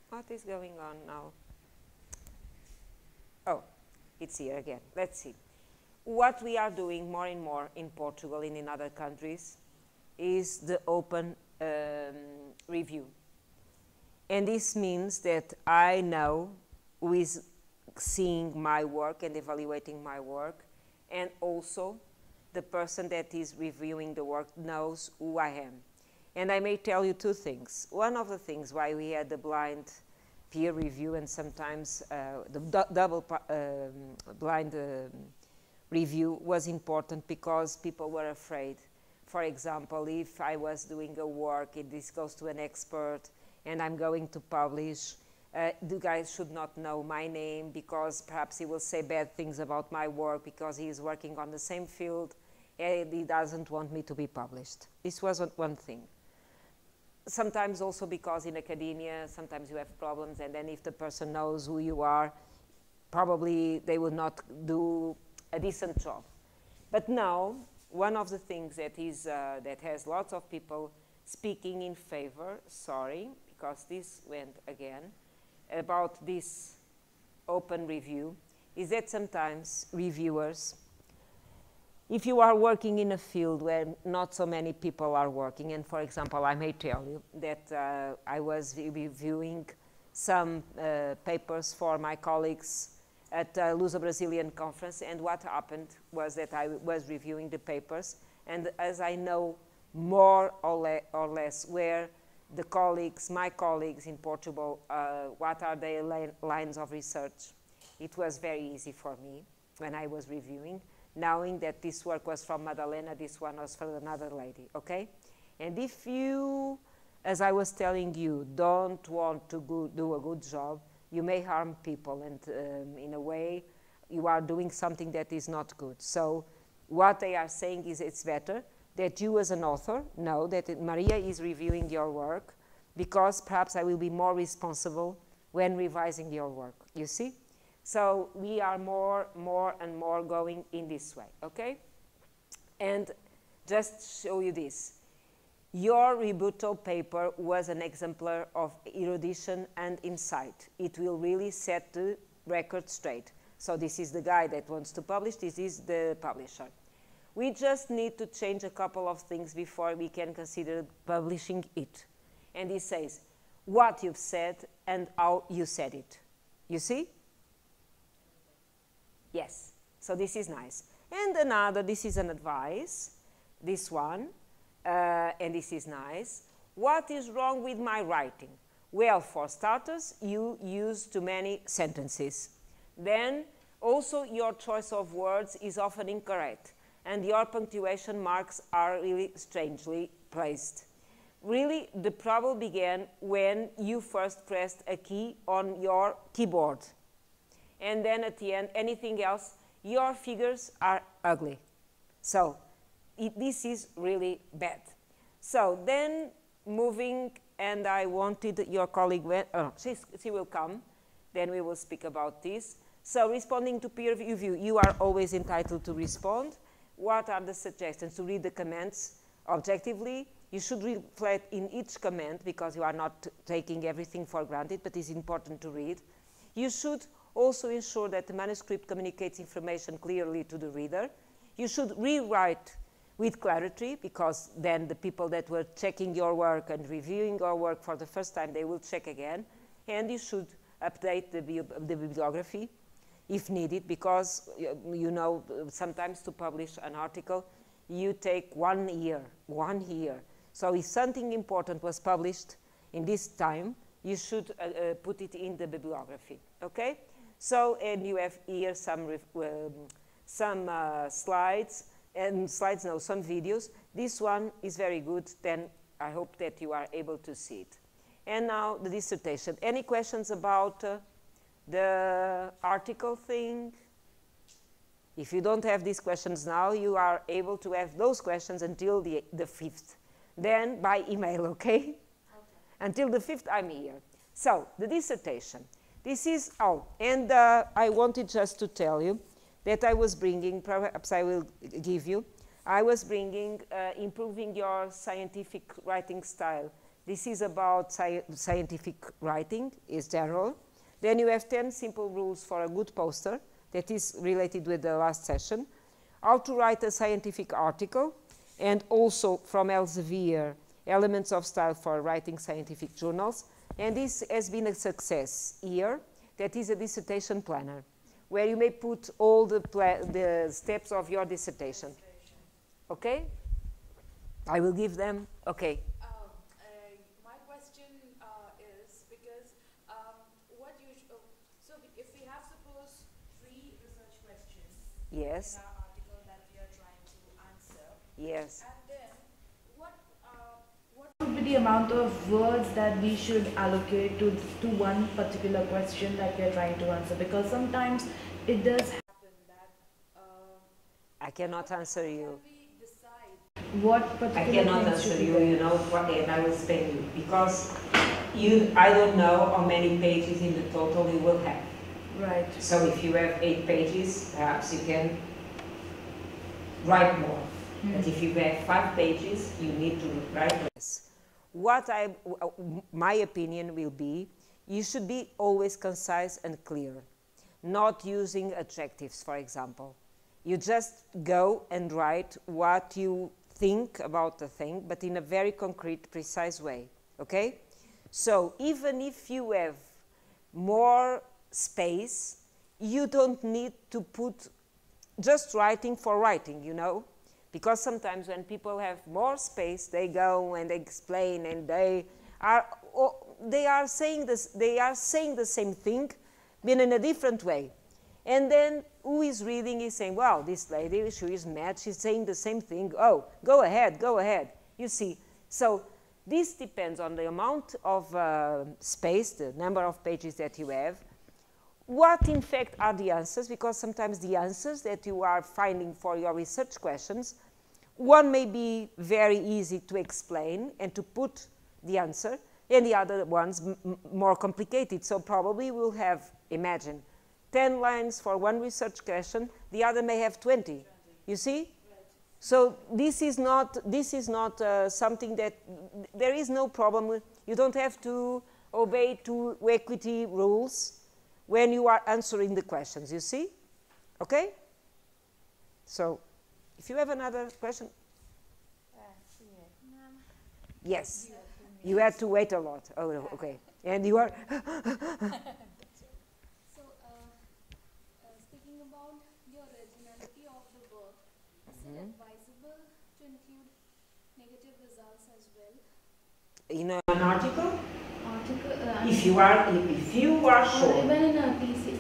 What is going on now? Oh, it's here again. Let's see. What we are doing more and more in Portugal and in other countries is the open review. And this means that I know who is seeing my work and evaluating my work, and also the person that is reviewing the work knows who I am. And I may tell you two things. One of the things why we had the blind peer review and sometimes the double blind review was important because people were afraid. For example, if I was doing a work and this goes to an expert and I'm going to publish, the guy should not know my name because perhaps he will say bad things about my work because he is working on the same field and he doesn't want me to be published. This was one thing. sometimes also because in academia, sometimes you have problems, and then if the person knows who you are, probably they will not do a decent job. But now, one of the things that is that has lots of people speaking in favor, sorry, because this went again, about this open review, is that sometimes reviewers, if you are working in a field where not so many people are working, and for example, I may tell you that I was reviewing some papers for my colleagues at the Luso-Brazilian conference, and what happened was that I was reviewing the papers, and as I know more or less where the colleagues, my colleagues in Portugal, what are their lines of research, it was very easy for me when I was reviewing, knowing that this work was from Madalena, this one was from another lady, okay? And if you, as I was telling you, don't want to do a good job, you may harm people, and in a way, you are doing something that is not good. So what they are saying is it's better that you as an author know that Maria is reviewing your work, because perhaps I will be more responsible when revising your work, you see? So we are more and more going in this way, okay? And just show you this. Your rebuttal paper was an exemplar of erudition and insight. It will really set the record straight. So this is the guy that wants to publish, this is the publisher. We just need to change a couple of things before we can consider publishing it. And he says, what you've said and how you said it. You see? Yes, so this is nice. And another, this is an advice, this one, and this is nice. What is wrong with my writing? Well, for starters, you use too many sentences. Then, also your choice of words is often incorrect, and your punctuation marks are really strangely placed. Really, the trouble began when you first pressed a key on your keyboard. And then at the end, anything else, your figures are ugly. So this is really bad. So then moving, and I wanted your colleague, she will come, then we will speak about this. So responding to peer review, you are always entitled to respond. What are the suggestions? To read the comments objectively. You should reflect in each comment, because you are not taking everything for granted, but it's important to read. You should also ensure that the manuscript communicates information clearly to the reader. You should rewrite with clarity, because then the people that were checking your work and reviewing your work for the first time, they will check again. And you should update the bibliography if needed, because you know, sometimes to publish an article, you take 1 year. So if something important was published in this time, you should put it in the bibliography, okay? So, and you have here some slides, and some videos. This one is very good, then I hope that you are able to see it. And now the dissertation. Any questions about the article thing? If you don't have these questions now, you are able to have those questions until the 5th. Then by email, okay? Until the 5th, I'm here. So, the dissertation. This is, and I wanted just to tell you that I was bringing, perhaps I will give you, I was bringing improving your scientific writing style. This is about scientific writing, is general. Then you have 10 simple rules for a good poster, that is related with the last session. How to write a scientific article, and also from Elsevier, elements of style for writing scientific journals. And this has been a success here. That is a dissertation planner, where you may put all the steps of your dissertation. Okay? I will give them, okay. My question is, because so if we have, suppose, 3 research questions yes. in our article that we are trying to answer. Yes. And then, what would be the amount of words that we should allocate to one particular question that we are trying to answer? Because sometimes it does happen that I cannot answer you. we decide what particular I cannot things answer should be you, there? you know, and I will explain you, because I don't know how many pages in the total you will have. Right. So if you have 8 pages, perhaps you can write more. But if you have 5 pages, you need to write less. My opinion will be, you should be always concise and clear, not using adjectives, for example. You just go and write what you think about the thing, but in a very concrete, precise way, okay? So even if you have more space, you don't need to put just writing for writing, you know? Because sometimes when people have more space, they go and explain, and they are saying the same thing, but in a different way. And then who is reading is saying, well, this lady, she is mad, she's saying the same thing. Oh, go ahead, go ahead. You see, so this depends on the amount of space, the number of pages that you have. What, in fact, are the answers? Because sometimes the answers that you are finding for your research questions, one may be very easy to explain and to put the answer, and the other one's more complicated. So probably we'll have, imagine, 10 lines for one research question, the other may have 20. You see? Right. So this is not something that, there is no problem with, you don't have to obey two equity rules when you are answering the questions, you see? Okay? So, if you have another question? Yes. You had to wait a lot. Oh, no, okay. And you are... So, speaking about the originality of the work, is it advisable to include negative results as well? In an article? If you are sure, even in a thesis.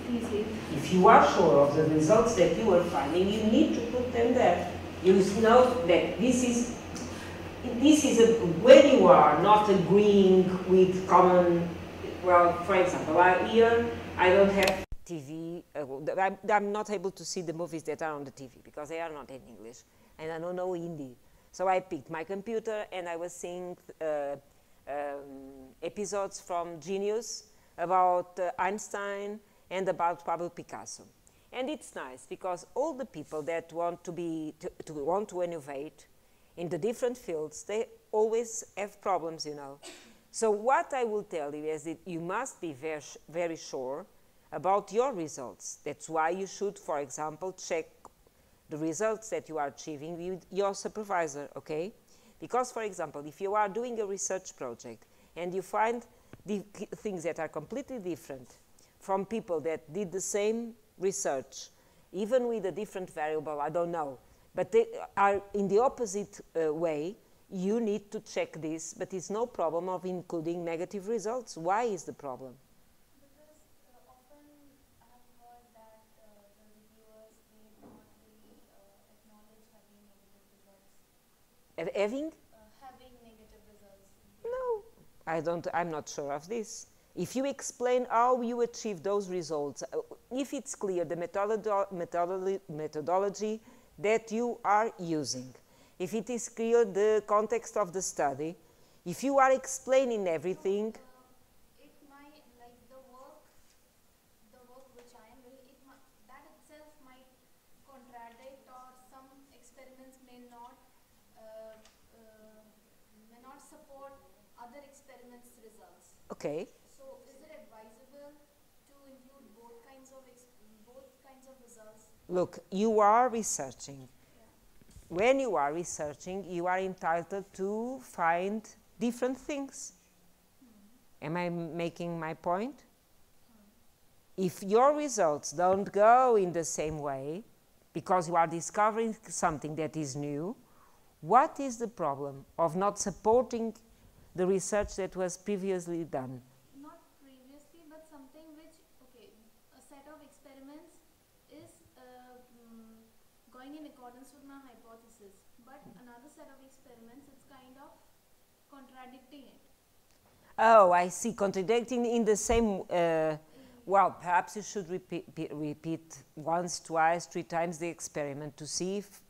if you are sure of the results that you are finding, you need to put them there. You know that this is when you are not agreeing with common, well, for example, here I don't have TV, I'm not able to see the movies that are on the TV because they are not in English, and I don't know Hindi. So I picked my computer and I was seeing episodes from Genius about Einstein and about Pablo Picasso. And it's nice because all the people that want to innovate in the different fields, they always have problems, you know. So what I will tell you is that you must be very, very sure about your results. That's why you should, for example, check the results that you are achieving with your supervisor, okay? Because, for example, if you are doing a research project and you find the things that are completely different from people that did the same research, even with a different variable, I don't know, but they are in the opposite way, you need to check this, but it's no problem of including negative results. Why is the problem? Because often I have heard that the reviewers, they do not really acknowledge having negative results. Having? Having negative results. No, I'm not sure of this. If you explain how you achieve those results, if it's clear the methodology that you are using, if it is clear the context of the study, if you are explaining everything, It might, like the work which I am doing, that itself might contradict, or some experiments may not support other experiments' results. okay. So, is it advisable to include both kinds of results? Look, you are researching. When you are researching, you are entitled to find different things. Am I making my point? If your results don't go in the same way, because you are discovering something that is new, what is the problem of not supporting the research that was previously done? Not previously, but something which, okay, a set of experiments is going in accordance with my hypothesis, but another set of experiments, it's kind of contradicting it. Oh, I see, contradicting in the same, well, perhaps you should repeat once, twice, 3 times the experiment to see if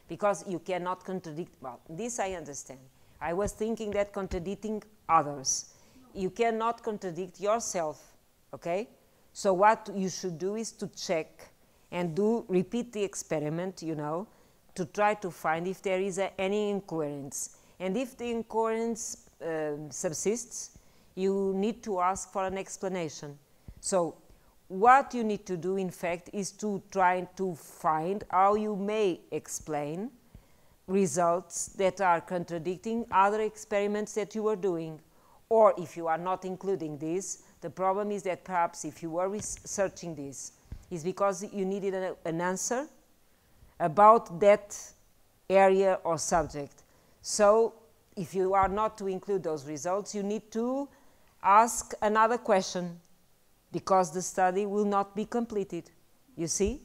because you cannot contradict, well, this I understand. I was thinking that contradicting others. You cannot contradict yourself, okay? So what you should do is to check and repeat the experiment, you know, to try to find if there is any incoherence. And if the incoherence subsists, you need to ask for an explanation. So what you need to do, in fact, is to try to find how you may explain results that are contradicting other experiments that you are doing. Or if you are not including this, the problem is that perhaps if you were researching this, is because you needed an answer about that area or subject. So if you are not to include those results, you need to ask another question, because the study will not be completed, you see?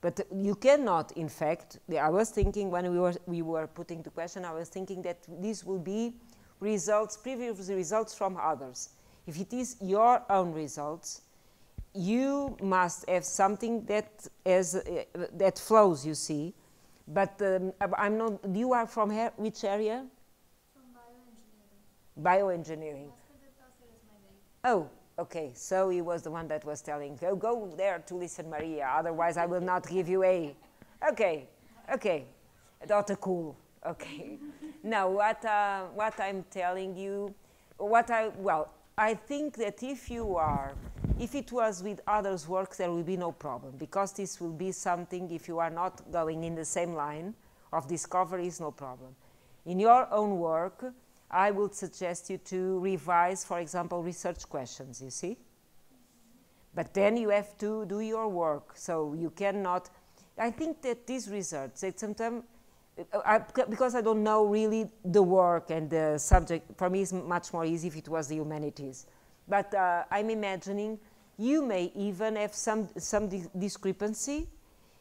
But you cannot, in fact, I was thinking when we were putting the question, I was thinking that this will be results, previous results from others. If it is your own results, you must have something that that flows, you see. But I'm not, you are from here, which area? From bioengineering. Bioengineering. Is my name. Oh. Okay, so he was the one that was telling, go there to listen, Maria, otherwise I will not give you a. Okay, okay, Dr. Cool, okay. Now, what I'm telling you, I think that if it was with others' work, there will be no problem, because this will be something, if you are not going in the same line of discovery, is no problem. In your own work, I would suggest you to revise, for example, research questions, you see? But then you have to do your work, so you cannot, I think that these results, sometimes, because I don't know really the work and the subject, for me it's much more easy if it was the humanities. But I'm imagining you may even have some discrepancy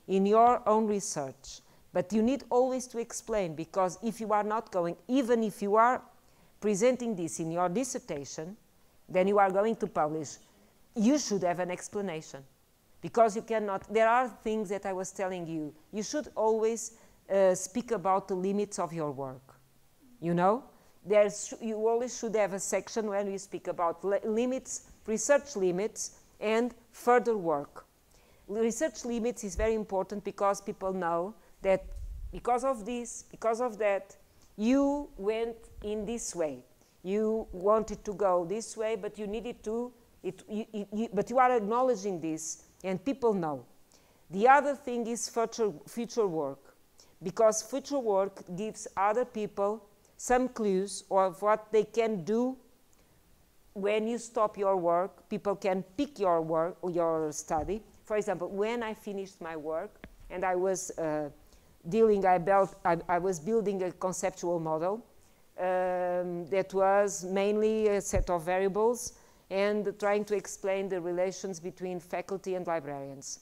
in your own research. But you need always to explain, because if you are not going, even if you are presenting this in your dissertation, then you are going to publish, you should have an explanation. Because you cannot, there are things that I was telling you, you should always speak about the limits of your work, you know? You always should have a section when you speak about limits, research limits, and further work. Research limits is very important because people know that because of this, because of that, you went in this way. You wanted to go this way, but you needed to, but you are acknowledging this, and people know. The other thing is future work, because future work gives other people some clues of what they can do when you stop your work. People can pick your work, your study. For example, when I finished my work, and I was I was building a conceptual model that was mainly a set of variables and trying to explain the relations between faculty and librarians.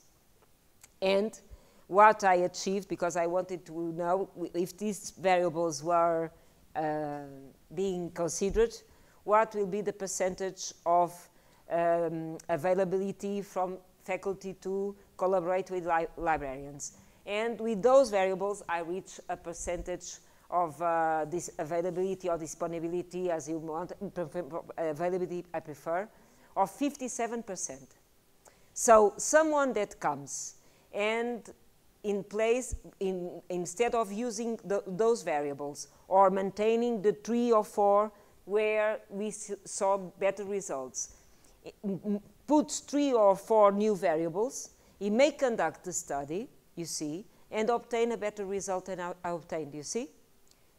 And what I achieved, because I wanted to know if these variables were being considered, what will be the percentage of availability from faculty to collaborate with librarians. And with those variables, I reach a percentage of this availability or disponibility, as you want, availability I prefer, of 57%. So someone that comes and instead of using those variables or maintaining the 3 or 4 where we saw better results, puts 3 or 4 new variables, he may conduct the study, you see, and obtain a better result than I obtained, you see?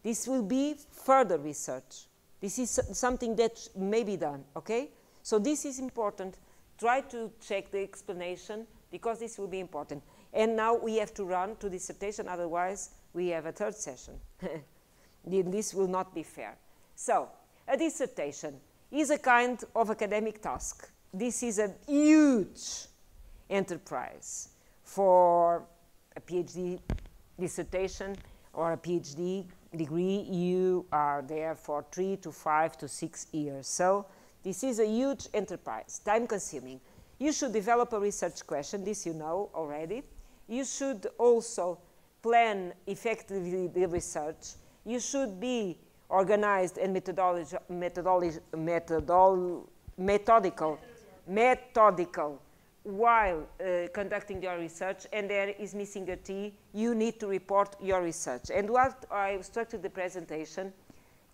This will be further research. This is something that may be done, okay? So this is important. Try to check the explanation, because this will be important. And now we have to run to dissertation, otherwise we have a third session. This will not be fair. So, a dissertation is a kind of academic task. This is a huge enterprise. For a PhD dissertation or a PhD degree, you are there for 3 to 5 to 6 years. So this is a huge enterprise, time-consuming. You should develop a research question, this you know already. You should also plan effectively the research, you should be organized and methodical while conducting your research, and there is missing a T, you need to report your research. And what I structured the presentation,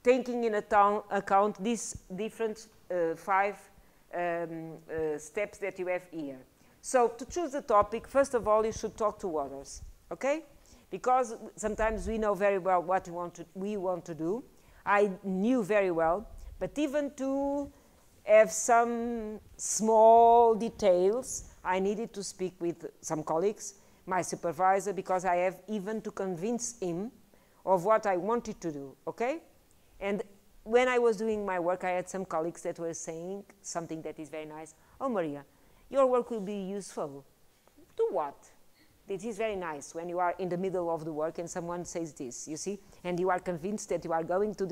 taking in account these different 5 steps that you have here. So to choose the topic, first of all, you should talk to others, okay? Because sometimes we know very well what we want to do. I knew very well, but even to have some small details, I needed to speak with some colleagues, my supervisor, because I have even to convince him of what I wanted to do, okay? And when I was doing my work, I had some colleagues that were saying something that is very nice. Oh, Maria, your work will be useful. To what? It is very nice when you are in the middle of the work and someone says this, you see, and you are convinced that you are going to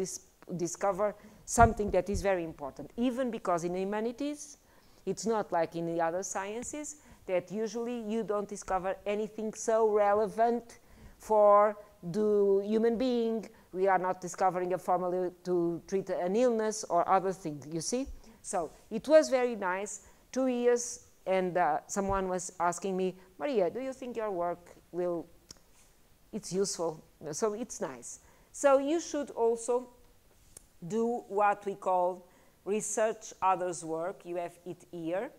discover something that is very important, even because in humanities, it's not like in the other sciences that usually you don't discover anything so relevant for the human being. We are not discovering a formula to treat an illness or other things, you see. So it was very nice, 2 years, and someone was asking me, Maria, do you think your work it's useful? So it's nice. So you should also do what we call research others' work. You have it here.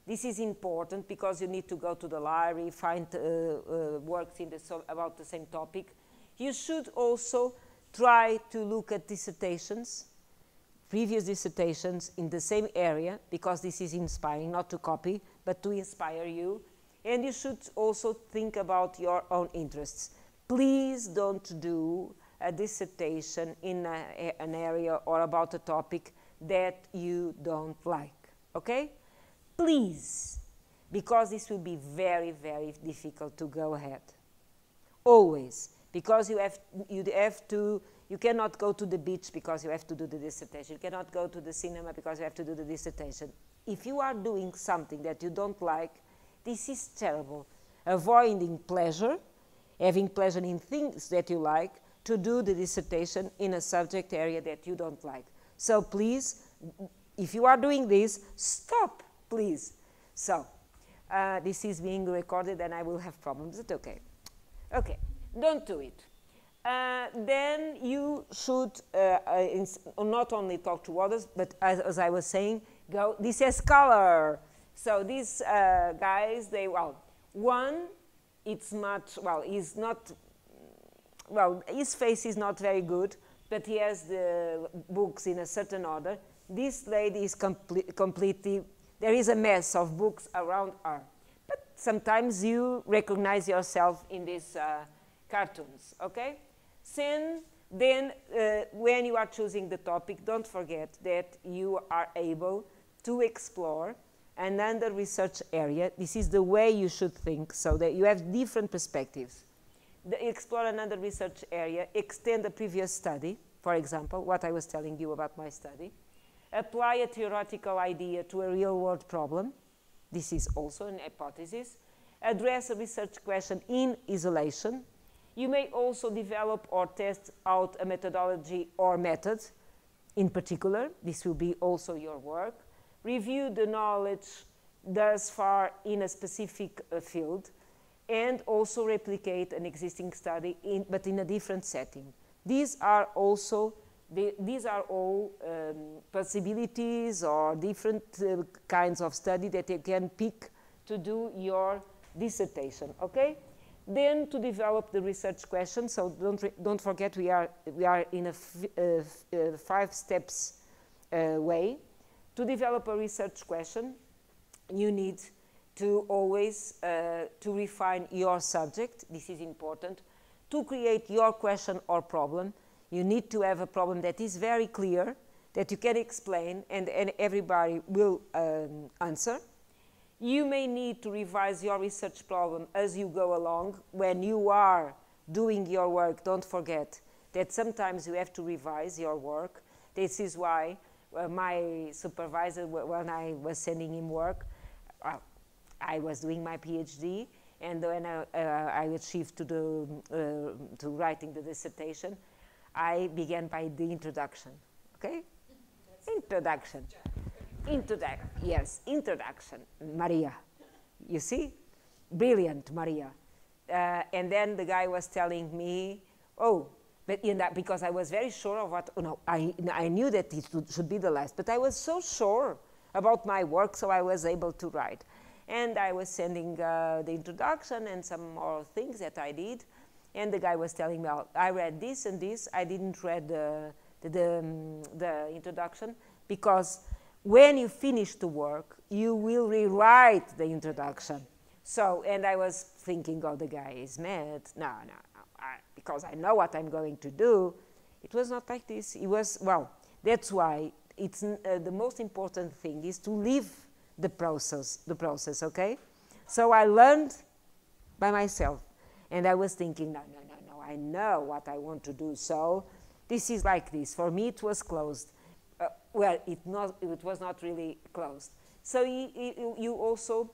This is important because you need to go to the library, find works about the same topic. You should also try to look at dissertations, previous dissertations in the same area, because this is inspiring, not to copy, but to inspire you. And you should also think about your own interests. Please don't do a dissertation in an area or about a topic that you don't like, okay? Please, because this will be very, very difficult to go ahead. Always, because you cannot go to the beach because you have to do the dissertation. You cannot go to the cinema because you have to do the dissertation. If you are doing something that you don't like, this is terrible. Avoiding pleasure, having pleasure in things that you like, to do the dissertation in a subject area that you don't like. So please, if you are doing this, stop, please. So, this is being recorded and I will have problems, it's okay. Okay, don't do it. Then you should not only talk to others, but as I was saying, this has color. So these guys, his face is not very good, but he has the books in a certain order. This lady is completely, there is a mess of books around her. But sometimes you recognize yourself in these cartoons, okay? Then when you are choosing the topic, don't forget that you are able to explore another research area. This is the way you should think, so that you have different perspectives. Explore another research area, extend a previous study, for example, what I was telling you about my study. Apply a theoretical idea to a real-world problem. This is also an hypothesis. Address a research question in isolation. You may also develop or test out a methodology or method. In particular, this will be also your work. Review the knowledge thus far in a specific field, and also replicate an existing study, but in a different setting. These are all possibilities or different kinds of study that you can pick to do your dissertation, okay? Then to develop the research question, so don't forget we are in a 5 steps way. To develop a research question, you need to always to refine your subject. This is important. To create your question or problem, you need to have a problem that is very clear, that you can explain, and everybody will answer. You may need to revise your research problem as you go along. When you are doing your work, don't forget that sometimes you have to revise your work. This is why my supervisor, when I was sending him work, I was doing my PhD, and when I achieved to writing the dissertation, I began by the introduction, okay? Introduction. Yes, introduction, Maria. You see? Brilliant, Maria. And then the guy was telling me, oh, but in that, because I was very sure of what, I knew that it should be the last, but I was so sure about my work, so I was able to write. And I was sending the introduction and some more things that I did, and the guy was telling me, well, I read this and this, I didn't read the introduction, because when you finish the work, you will rewrite the introduction. So, and I was thinking, oh, the guy is mad. No, because I know what I'm going to do. It was not like this. It was, well, that's why it's the most important thing is to live the process, okay? So I learned by myself, and I was thinking, no, I know what I want to do. So this is like this. For me, it was closed. Well, it was not really closed. So you also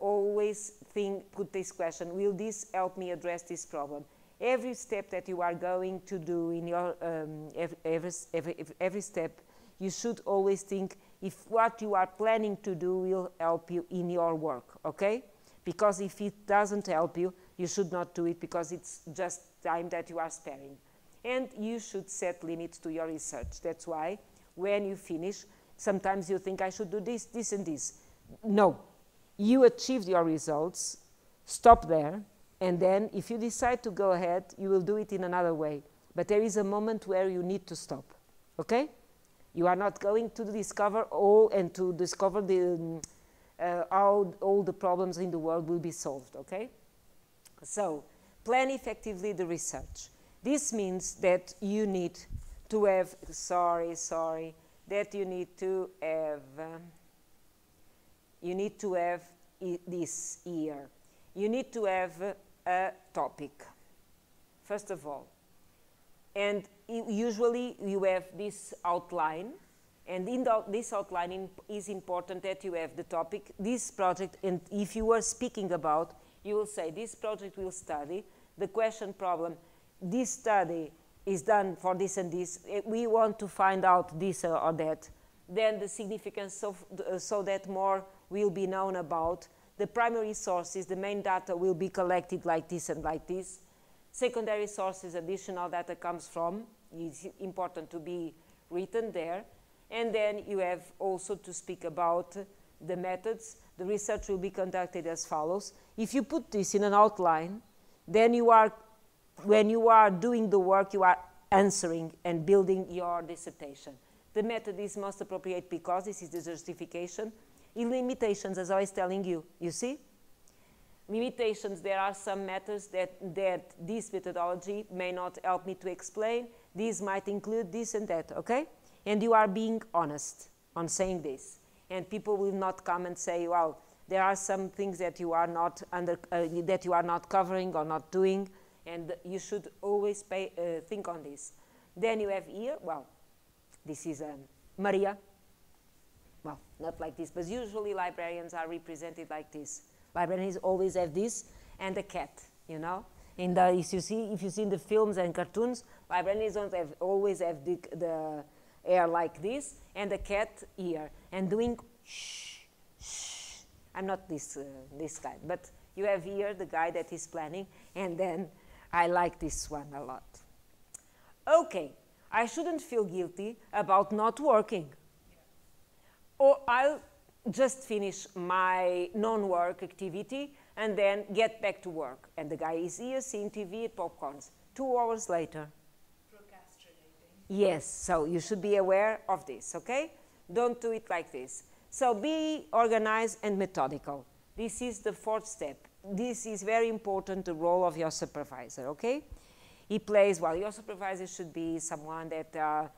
always put this question, will this help me address this problem? Every step that you are going to do in your, every step, you should always think if what you are planning to do will help you in your work, okay? Because if it doesn't help you, you should not do it because it's just time that you are sparing. And you should set limits to your research. That's why when you finish, sometimes you think I should do this, this and this. No, you achieved your results, stop there, and then if you decide to go ahead, you will do it in another way. But there is a moment where you need to stop, okay? You are not going to discover all and to discover the, how all the problems in the world will be solved, okay? So, plan effectively the research. This means that you need to have, that you need to have this here. You need to have a topic, first of all. And usually you have this outline, and in this outline is important that you have the topic, this project, and if you are speaking about, you will say this project will study the question problem, this study is done for this and this, we want to find out this or that, then the significance of, so that more will be known about, the primary sources, the main data will be collected like this and like this, secondary sources, additional data comes from, it's important to be written there, and then you have also to speak about the methods. The research will be conducted as follows. If you put this in an outline, then you are, when you are doing the work, you are answering and building your dissertation. The method is most appropriate because this is the justification. In limitations, as I was telling you, you see? Limitations, there are some methods that this methodology may not help me to explain. These might include this and that, okay? And you are being honest on saying this. And people will not come and say, well, there are some things that you are not that you are not covering or not doing, and you should always think on this. Then you have here, well, this is Maria. Well, not like this, but usually librarians are represented like this. Librarians always have this and a cat, you know. If you see in the films and cartoons, librarians always have the hair like this and a cat here and doing shh, shh. I'm not this guy, but you have here the guy that is planning, and then I like this one a lot. Okay, I shouldn't feel guilty about not working. Or I'll just finish my non-work activity and then get back to work. And the guy is here seeing TV at popcorns. 2 hours later. Procrastinating. Yes, so you should be aware of this, okay? Don't do it like this. So be organized and methodical. This is the 4th step. This is very important, the role of your supervisor, okay? He plays, well, your supervisor should be someone that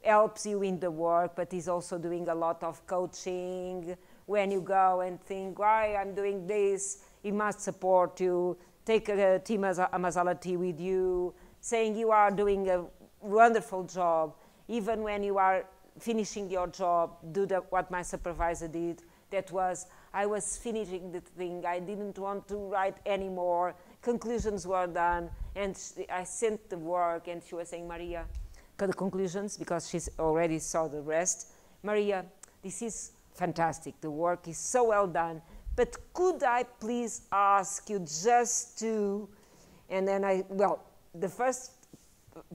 helps you in the work, but is also doing a lot of coaching. When you go and think, why I'm doing this, he must support you, take a tea masala tea with you, saying you are doing a wonderful job. Even when you are finishing your job, do what my supervisor did. That was, I was finishing the thing. I didn't want to write anymore. Conclusions were done, and I sent the work, and she was saying, Maria, the conclusions, because she already saw the rest. Maria, this is fantastic. The work is so well done, but could I please ask you just to, and then the first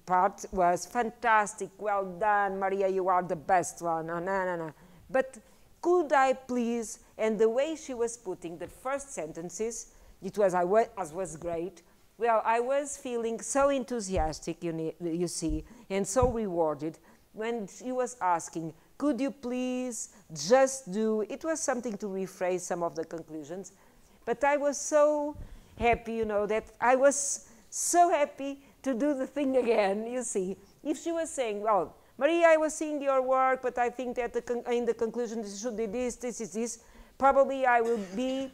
part was fantastic, well done, Maria, you are the best one, no. But could I please, and the way she was putting the first sentences, it was great. Well, I was feeling so enthusiastic, you see, and so rewarded when she was asking, could you please just do, it was something to rephrase some of the conclusions, but I was so happy, that I was so happy to do the thing again, you see. If she was saying, well, Maria, I was seeing your work, but I think that in the conclusion this should be this, probably I will be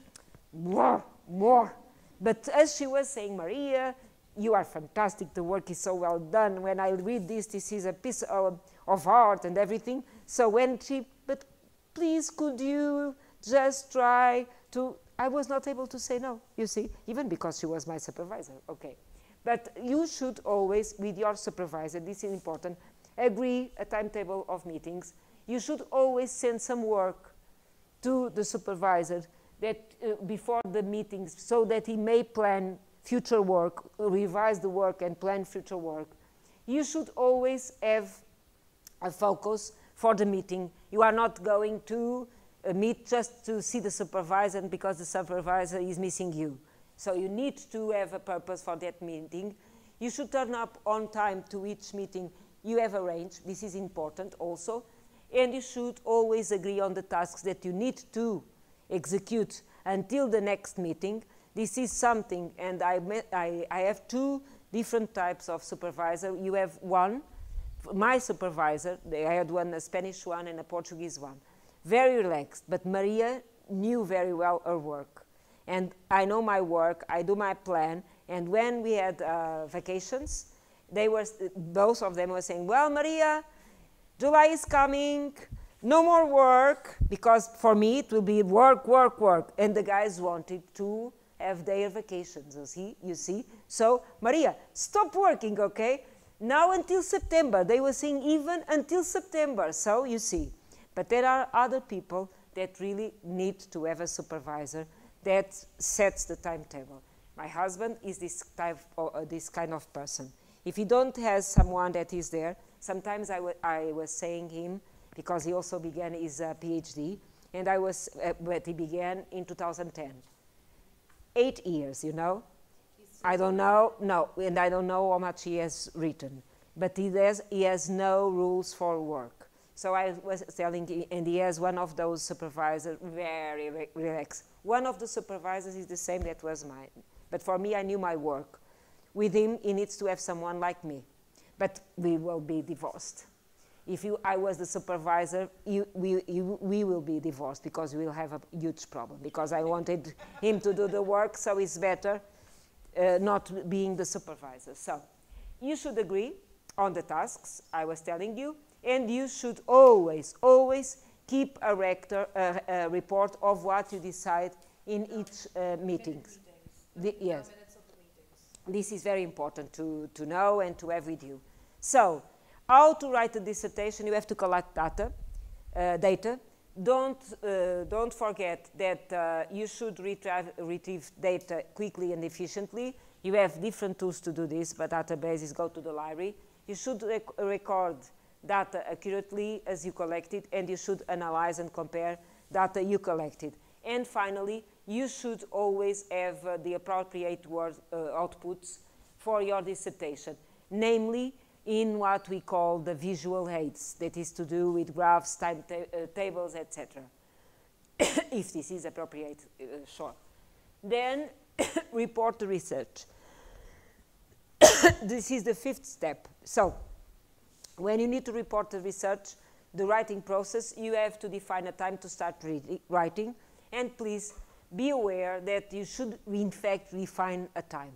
more. But as she was saying, Maria, you are fantastic, the work is so well done. When I read this is a piece of art and everything. So when but please could you just try to, I was not able to say no, you see, even because she was my supervisor, okay. But you should always, with your supervisor, this is important, agree a timetable of meetings. You should always send some work to the supervisor that before the meetings, so that he may plan future work, revise the work and plan future work. You should always have a focus for the meeting. You are not going to meet just to see the supervisor because the supervisor is missing you. So you need to have a purpose for that meeting. You should turn up on time to each meeting you have arranged. This is important also. And you should always agree on the tasks that you need to execute until the next meeting. This is something, and I have two different types of supervisor. You have one, my supervisor, I had one, a Spanish one and a Portuguese one. Very relaxed, but Maria knew very well her work. And I know my work, I do my plan, and when we had vacations, both of them were saying, well, Maria, July is coming, no more work, because for me it will be work. And the guys wanted to have their vacations, you see. So, Maria, stop working, okay? Now until September. They were saying even until September, so you see. But there are other people that really need to have a supervisor that sets the timetable. My husband is this kind of person. If he don't have someone that is there, sometimes I was saying him, because he also began his PhD, and but he began in 2010. 8 years, I don't know, and I don't know how much he has written, but he has no rules for work. So I was telling him, and he has one of those supervisors, very relaxed. One of the supervisors is the same that was mine, but for me, I knew my work. With him, he needs to have someone like me, but we will be divorced. If I was the supervisor, we will be divorced because we will have a huge problem, because I wanted him to do the work, so it's better not being the supervisor. So you should agree on the tasks I was telling you, and you should always keep a report of what you decide in each meeting. Yes. This is very important to know and to have with you. So, how to write a dissertation? You have to collect data. Don't forget that you should retrieve data quickly and efficiently. You have different tools to do this, but databases, go to the library. You should record data accurately as you collect it, and you should analyze and compare data you collected. And finally, you should always have the appropriate outputs for your dissertation, namely in what we call the visual aids, that is to do with graphs, tables, etc. If this is appropriate, sure. Then report the research. This is the 5th step. So, when you need to report the research, the writing process, you have to define a time to start writing, and please be aware that you should, in fact, define a time.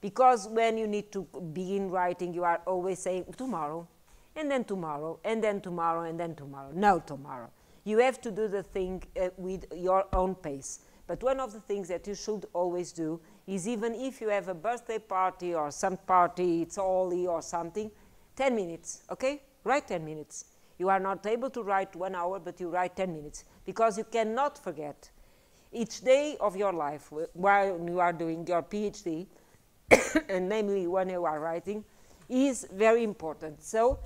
Because when you need to begin writing, you are always saying tomorrow, and then tomorrow, and then tomorrow, and then tomorrow. No tomorrow. You have to do the thing with your own pace. But one of the things that you should always do is, even if you have a birthday party or some party, it's Oli or something, 10 minutes, okay? Write 10 minutes. You are not able to write 1 hour, but you write 10 minutes, because you cannot forget. Each day of your life, while you are doing your PhD, and namely when you are writing, is very important. So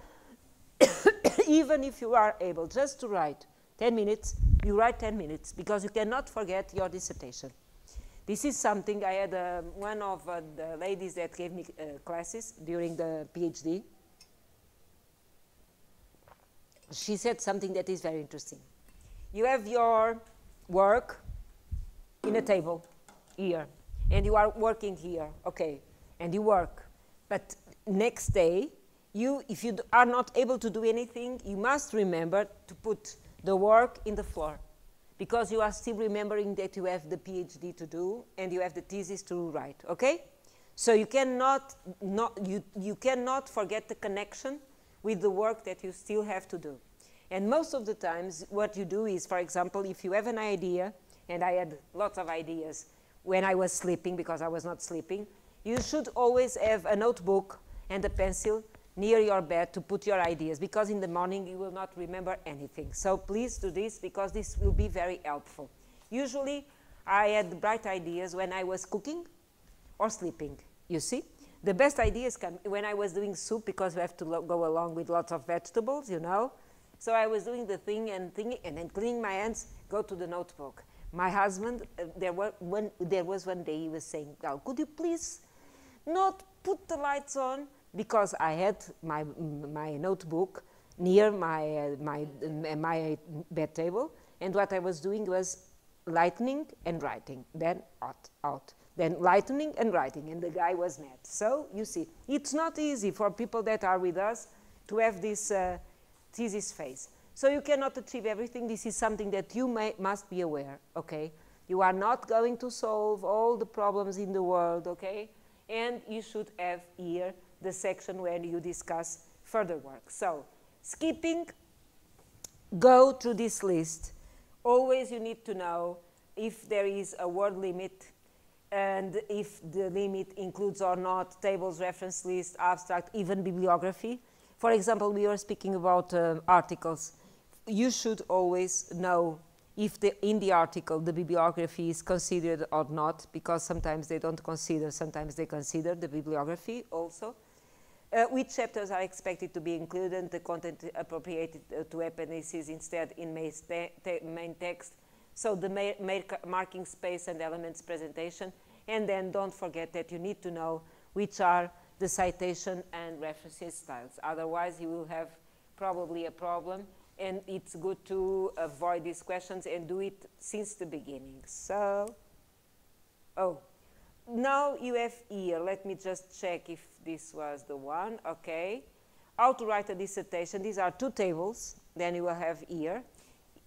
even if you are able just to write 10 minutes, you write 10 minutes, because you cannot forget your dissertation. This is something I had one of the ladies that gave me classes during the PhD. She said something that is very interesting. You have your work in a table here, and you are working here, okay, and you work. But next day, if you are not able to do anything, you must remember to put the work in the floor, because you are still remembering that you have the PhD to do and you have the thesis to write, okay? So you cannot forget the connection with the work that you still have to do. And most of the times what you do is, for example, if you have an idea, and I had lots of ideas when I was sleeping, because I was not sleeping, you should always have a notebook and a pencil near your bed to put your ideas, because in the morning you will not remember anything. So please do this, because this will be very helpful. Usually I had bright ideas when I was cooking or sleeping, you see. The best ideas come when I was doing soup, because we have to go along with lots of vegetables, you know. So I was doing the thing and thinking, and then cleaning my hands, go to the notebook. My husband, there was one day he was saying, "Well, could you please not put the lights on?" Because I had my notebook near my bed table, and what I was doing was lightening and writing, then out, then lightening and writing, and the guy was mad. So you see, it's not easy for people that are with us to have this thesis phase. So you cannot achieve everything. This is something that you must be aware, okay? You are not going to solve all the problems in the world, okay? And you should have here the section where you discuss further work. So, skipping, go through this list. Always you need to know if there is a word limit, and if the limit includes or not tables, reference list, abstract, even bibliography. For example, we were speaking about articles. You should always know if in the article the bibliography is considered or not, because sometimes they don't consider, sometimes they consider the bibliography also. Which chapters are expected to be included, the content appropriated to appendices instead in main text, so the marking space and elements presentation, and then don't forget that you need to know which are the citation and references styles. Otherwise, you will have probably a problem, and it's good to avoid these questions and do it since the beginning. So, now you have here, let me just check if this was the one, okay. How to write a dissertation. These are two tables, then you will have here.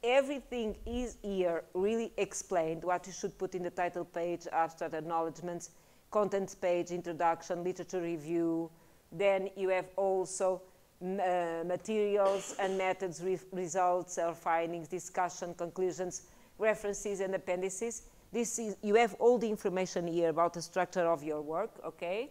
Everything is here really explained, what you should put in the title page, abstract acknowledgements, contents page, introduction, literature review. Then you have also materials and methods, results or findings, discussion, conclusions, references and appendices. You have all the information here about the structure of your work, okay?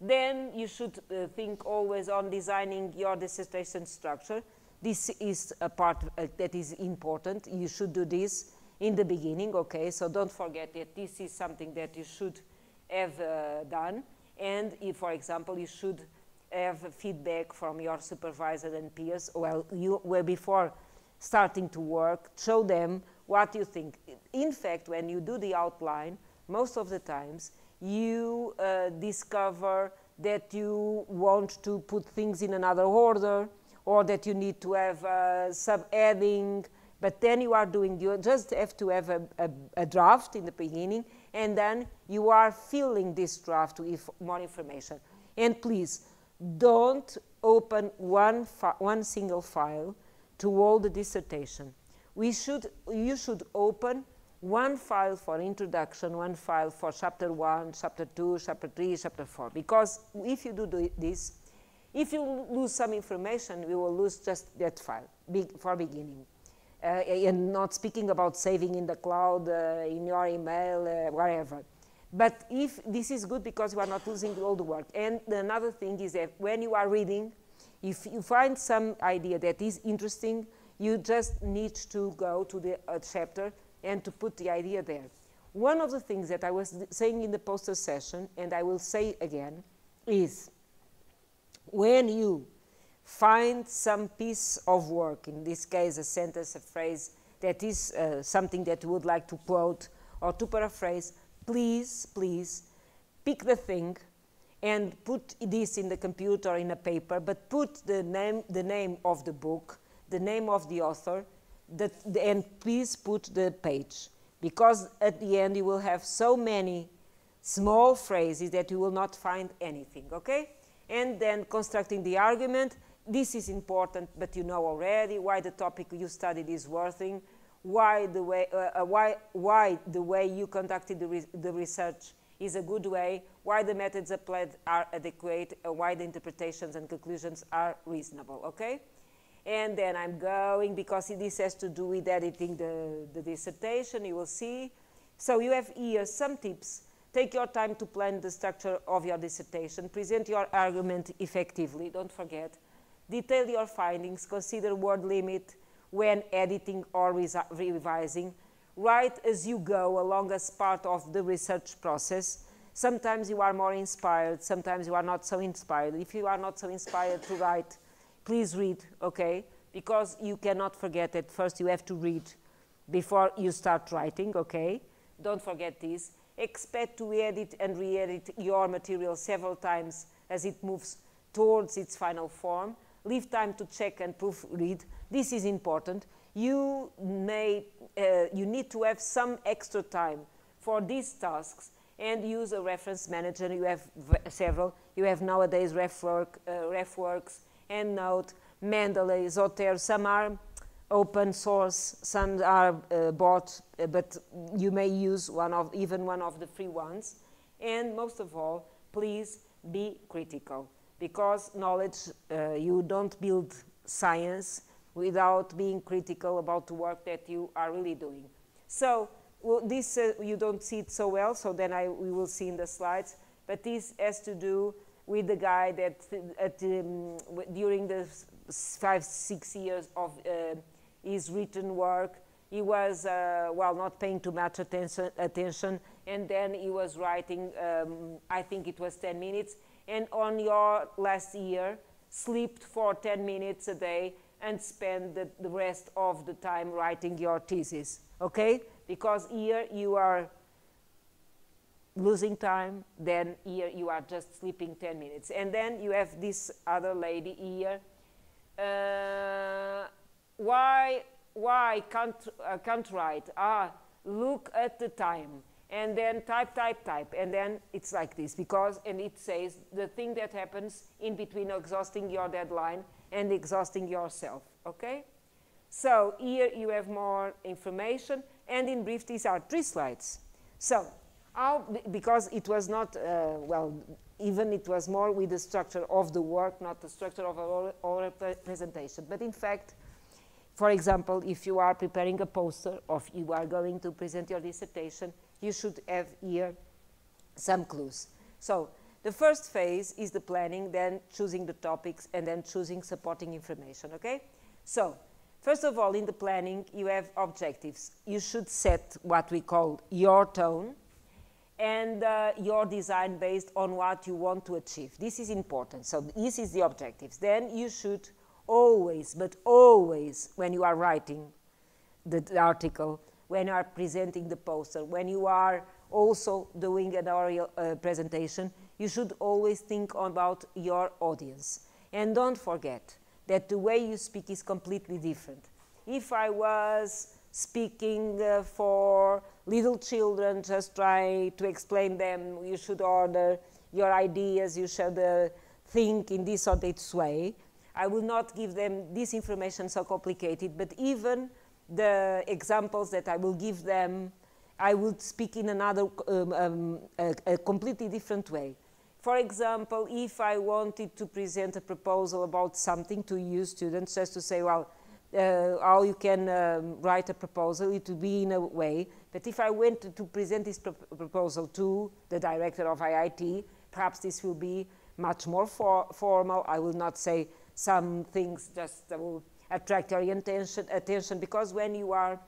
Then you should think always on designing your dissertation structure. This is a part that is important. You should do this in the beginning, okay? So don't forget that this is something that you should have done. And if, for example, you should have feedback from your supervisor and peers, well, before starting to work, show them what you think. In fact, when you do the outline, most of the times you discover that you want to put things in another order, or that you need to have sub-heading, but then you just have to have a draft in the beginning, and then you are filling this draft with more information. And please, don't open one single file to all the dissertation. You should open one file for introduction, one file for chapter 1, chapter 2, chapter 3, chapter 4. Because if you do this, if you lose some information, you will lose just that file for beginning. and not speaking about saving in the cloud, in your email, wherever. But if this is good because you are not losing all the work. And another thing is that when you are reading, if you find some idea that is interesting, you just need to go to the chapter and to put the idea there. One of the things that I was saying in the poster session, and I will say again, is when you find some piece of work, in this case a sentence, a phrase, that is something that you would like to quote or to paraphrase, please, please pick the thing and put this in the computer or in a paper, but put the name of the book, the name of the author, and please put the page. Because at the end you will have so many small phrases that you will not find anything, okay? And then constructing the argument, this is important, but you know already why the topic you studied is worthing, why the way you conducted the research is a good way, why the methods applied are adequate, why the interpretations and conclusions are reasonable, okay? And then I'm going, because this has to do with editing the dissertation, you will see. So you have here some tips. Take your time to plan the structure of your dissertation. Present your argument effectively, don't forget. Detail your findings, consider word limit when editing or revising. Write as you go along as part of the research process. Sometimes you are more inspired, sometimes you are not so inspired. If you are not so inspired to write, please read, okay? Because you cannot forget that first you have to read before you start writing, okay? Don't forget this. Expect to edit and re-edit your material several times as it moves towards its final form. Leave time to check and proofread. This is important. You need to have some extra time for these tasks and use a reference manager. You have several. You have nowadays RefWorks, EndNote, Mendeley, Zotter. Some are open source, some are bought, but you may use even one of the free ones. And most of all, please be critical, because knowledge, you don't build science without being critical about the work that you are really doing. So this, you don't see it so well, so then we will see in the slides, but this has to do with the guy that during the 5-6 years of his written work, he was, well, not paying too much attention, and then he was writing, I think it was 10 minutes, and on your last year, slept for 10 minutes a day and spend the rest of the time writing your thesis, okay? Because here you are losing time, then here you are just sleeping 10 minutes. And then you have this other lady here. Why can't write? Look at the time. And then type, and then it's like this, because, and it says the thing that happens in between exhausting your deadline and exhausting yourself, okay? So here you have more information, and in brief, these are 3 slides. So, because it was not, well, even it was more with the structure of the work, not the structure of an oral presentation. But in fact, for example, if you are preparing a poster or if you are going to present your dissertation, you should have here some clues. So the first phase is the planning, then choosing the topics, and then choosing supporting information, okay? So first of all, in the planning, you have objectives. You should set what we call your tone and your design based on what you want to achieve. This is important. So this is the objectives. Then you should always, but always, when you are writing the article, when you are presenting the poster, when you are also doing an oral presentation, you should always think about your audience. And don't forget that the way you speak is completely different. If I was speaking for little children, just try to explain them, you should order your ideas, you should think in this or that way. I will not give them this information so complicated, but even the examples that I will give them, I would speak in another, a completely different way. For example, if I wanted to present a proposal about something to you students, just to say, well, how you can write a proposal. It would be in a way, but if I went to present this proposal to the director of IIT, perhaps this will be much more formal. I will not say some things just that will attract your attention, because when you are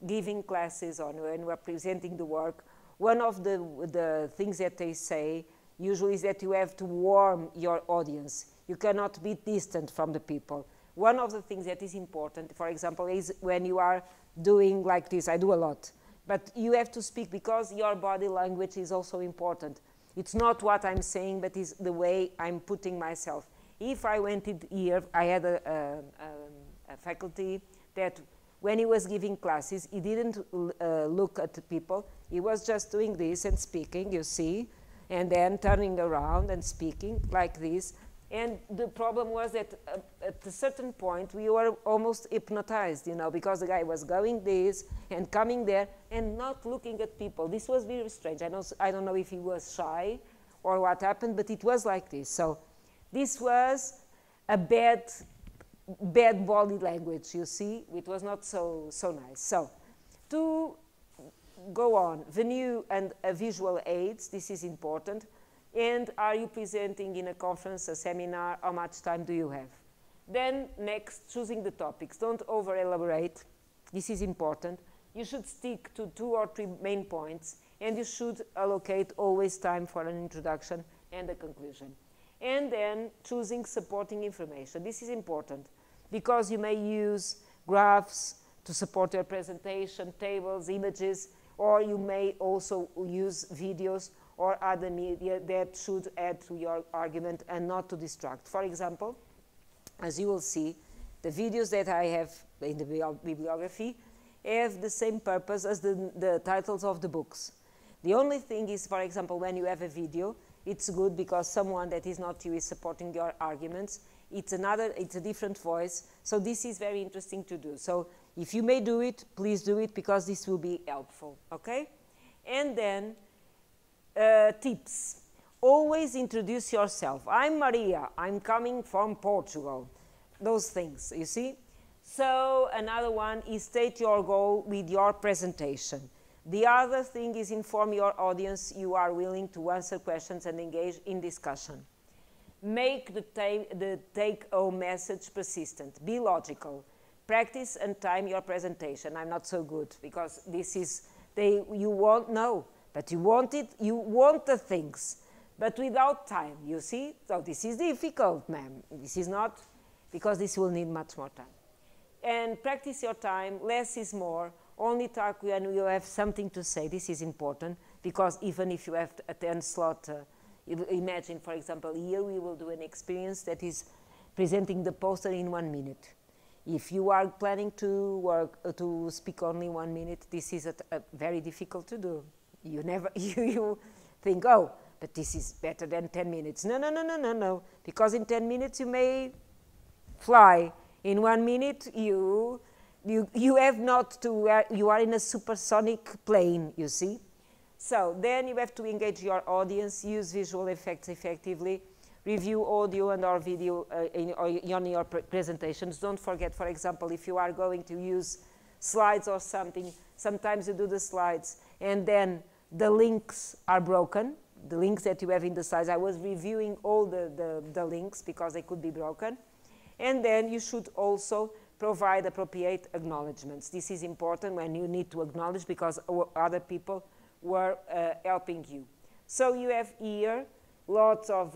giving classes or when you are presenting the work, one of the things that they say usually is that you have to warm your audience. You cannot be distant from the people. One of the things that is important, for example, is when you are doing like this. I do a lot, but you have to speak because your body language is also important. It's not what I'm saying, but it's the way I'm putting myself. If I went in here, I had a faculty that when he was giving classes, he didn't look at the people. He was just doing this and speaking, you see, and then turning around and speaking like this. And the problem was that at a certain point, we were almost hypnotized, you know, because the guy was going this and coming there and not looking at people. This was very strange. I don't know if he was shy or what happened, but it was like this. So this was a bad body language, you see. It was not so nice. So to go on, venue and visual aids, this is important. And are you presenting in a conference, a seminar? How much time do you have? Then next, choosing the topics. Don't over-elaborate. This is important. You should stick to 2 or 3 main points, and you should allocate always time for an introduction and a conclusion. And then choosing supporting information. This is important because you may use graphs to support your presentation, tables, images, or you may also use videos or other media that should add to your argument and not to distract. For example, as you will see, the videos that I have in the bibliography have the same purpose as the titles of the books. The only thing is, for example, when you have a video, it's good because someone that is not you is supporting your arguments. It's a different voice. So this is very interesting to do. So if you may do it, please do it because this will be helpful, okay? And then tips. Always introduce yourself. I'm Maria. I'm coming from Portugal. Those things, you see? So another one is state your goal with your presentation. The other thing is inform your audience you are willing to answer questions and engage in discussion. Make the take-home message persistent. Be logical. Practice and time your presentation. I'm not so good because this is, you won't know. But you want the things, but without time, you see? So this is difficult, ma'am. This is not, because this will need much more time. And practice your time, less is more. Only talk when you have something to say. This is important, because even if you have a 10 slot, imagine, for example, here we will do an experience that is presenting the poster in 1 minute. If you are planning to speak only 1 minute, this is very difficult to do. You think, oh, but this is better than 10 minutes. No. Because in 10 minutes you may fly. In 1 minute you have not to, you are in a supersonic plane, you see. So then you have to engage your audience, use visual effects effectively, review audio and or video on your presentations. Don't forget, for example, if you are going to use slides or something, sometimes you do the slides and then the links are broken, the links that you have in the slides. I was reviewing all the links because they could be broken. And then you should also provide appropriate acknowledgements. This is important when you need to acknowledge because other people were helping you. So you have here lots of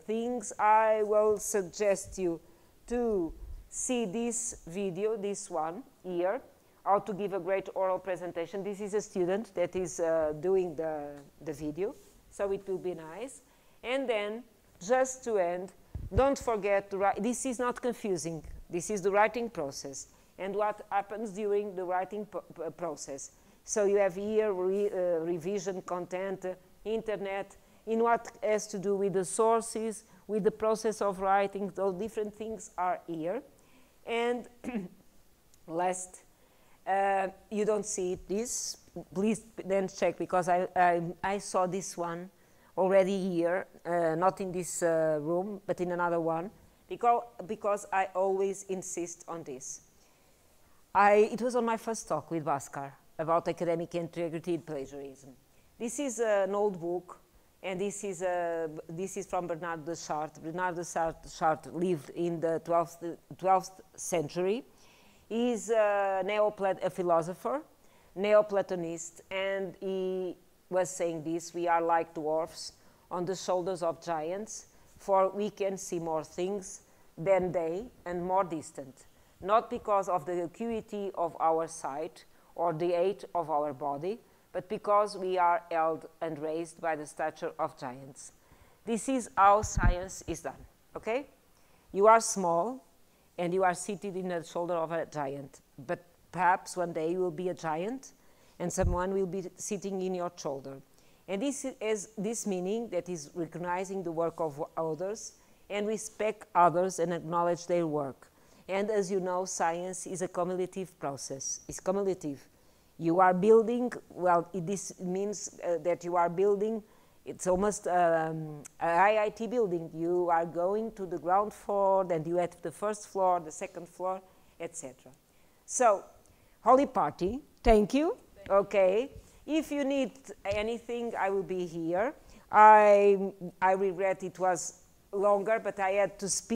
things. I will suggest you to see this video, this one here, how to give a great oral presentation. This is a student that is doing the video, so it will be nice. And then, just to end, don't forget to write. This is not confusing. This is the writing process and what happens during the writing process. So you have here revision, content, internet, in what has to do with the sources, with the process of writing. Those different things are here. And last, you don't see this, please then check, because I saw this one already here, not in this room, but in another one, because I always insist on this. It was on my first talk with Bhaskar about academic integrity and plagiarism. This is an old book, and this is from Bernard de Chartres. Bernard de Chartres lived in the 12th century. He's a philosopher, Neoplatonist, and he was saying this: we are like dwarfs on the shoulders of giants, for we can see more things than they and more distant, not because of the acuity of our sight or the height of our body, but because we are held and raised by the stature of giants. This is how science is done, okay? You are small and you are seated in the shoulder of a giant, but perhaps one day you will be a giant and someone will be sitting in your shoulder. And this is this meaning that is recognizing the work of others and respect others and acknowledge their work. And as you know, science is a cumulative process. It's cumulative. You are building, well, this means that you are building, it's almost an IIT building. You are going to the ground floor, then you have the first floor, the second floor, etc. So, Holy Party, thank you. Okay. If you need anything, I will be here. I regret it was longer, but I had to speak.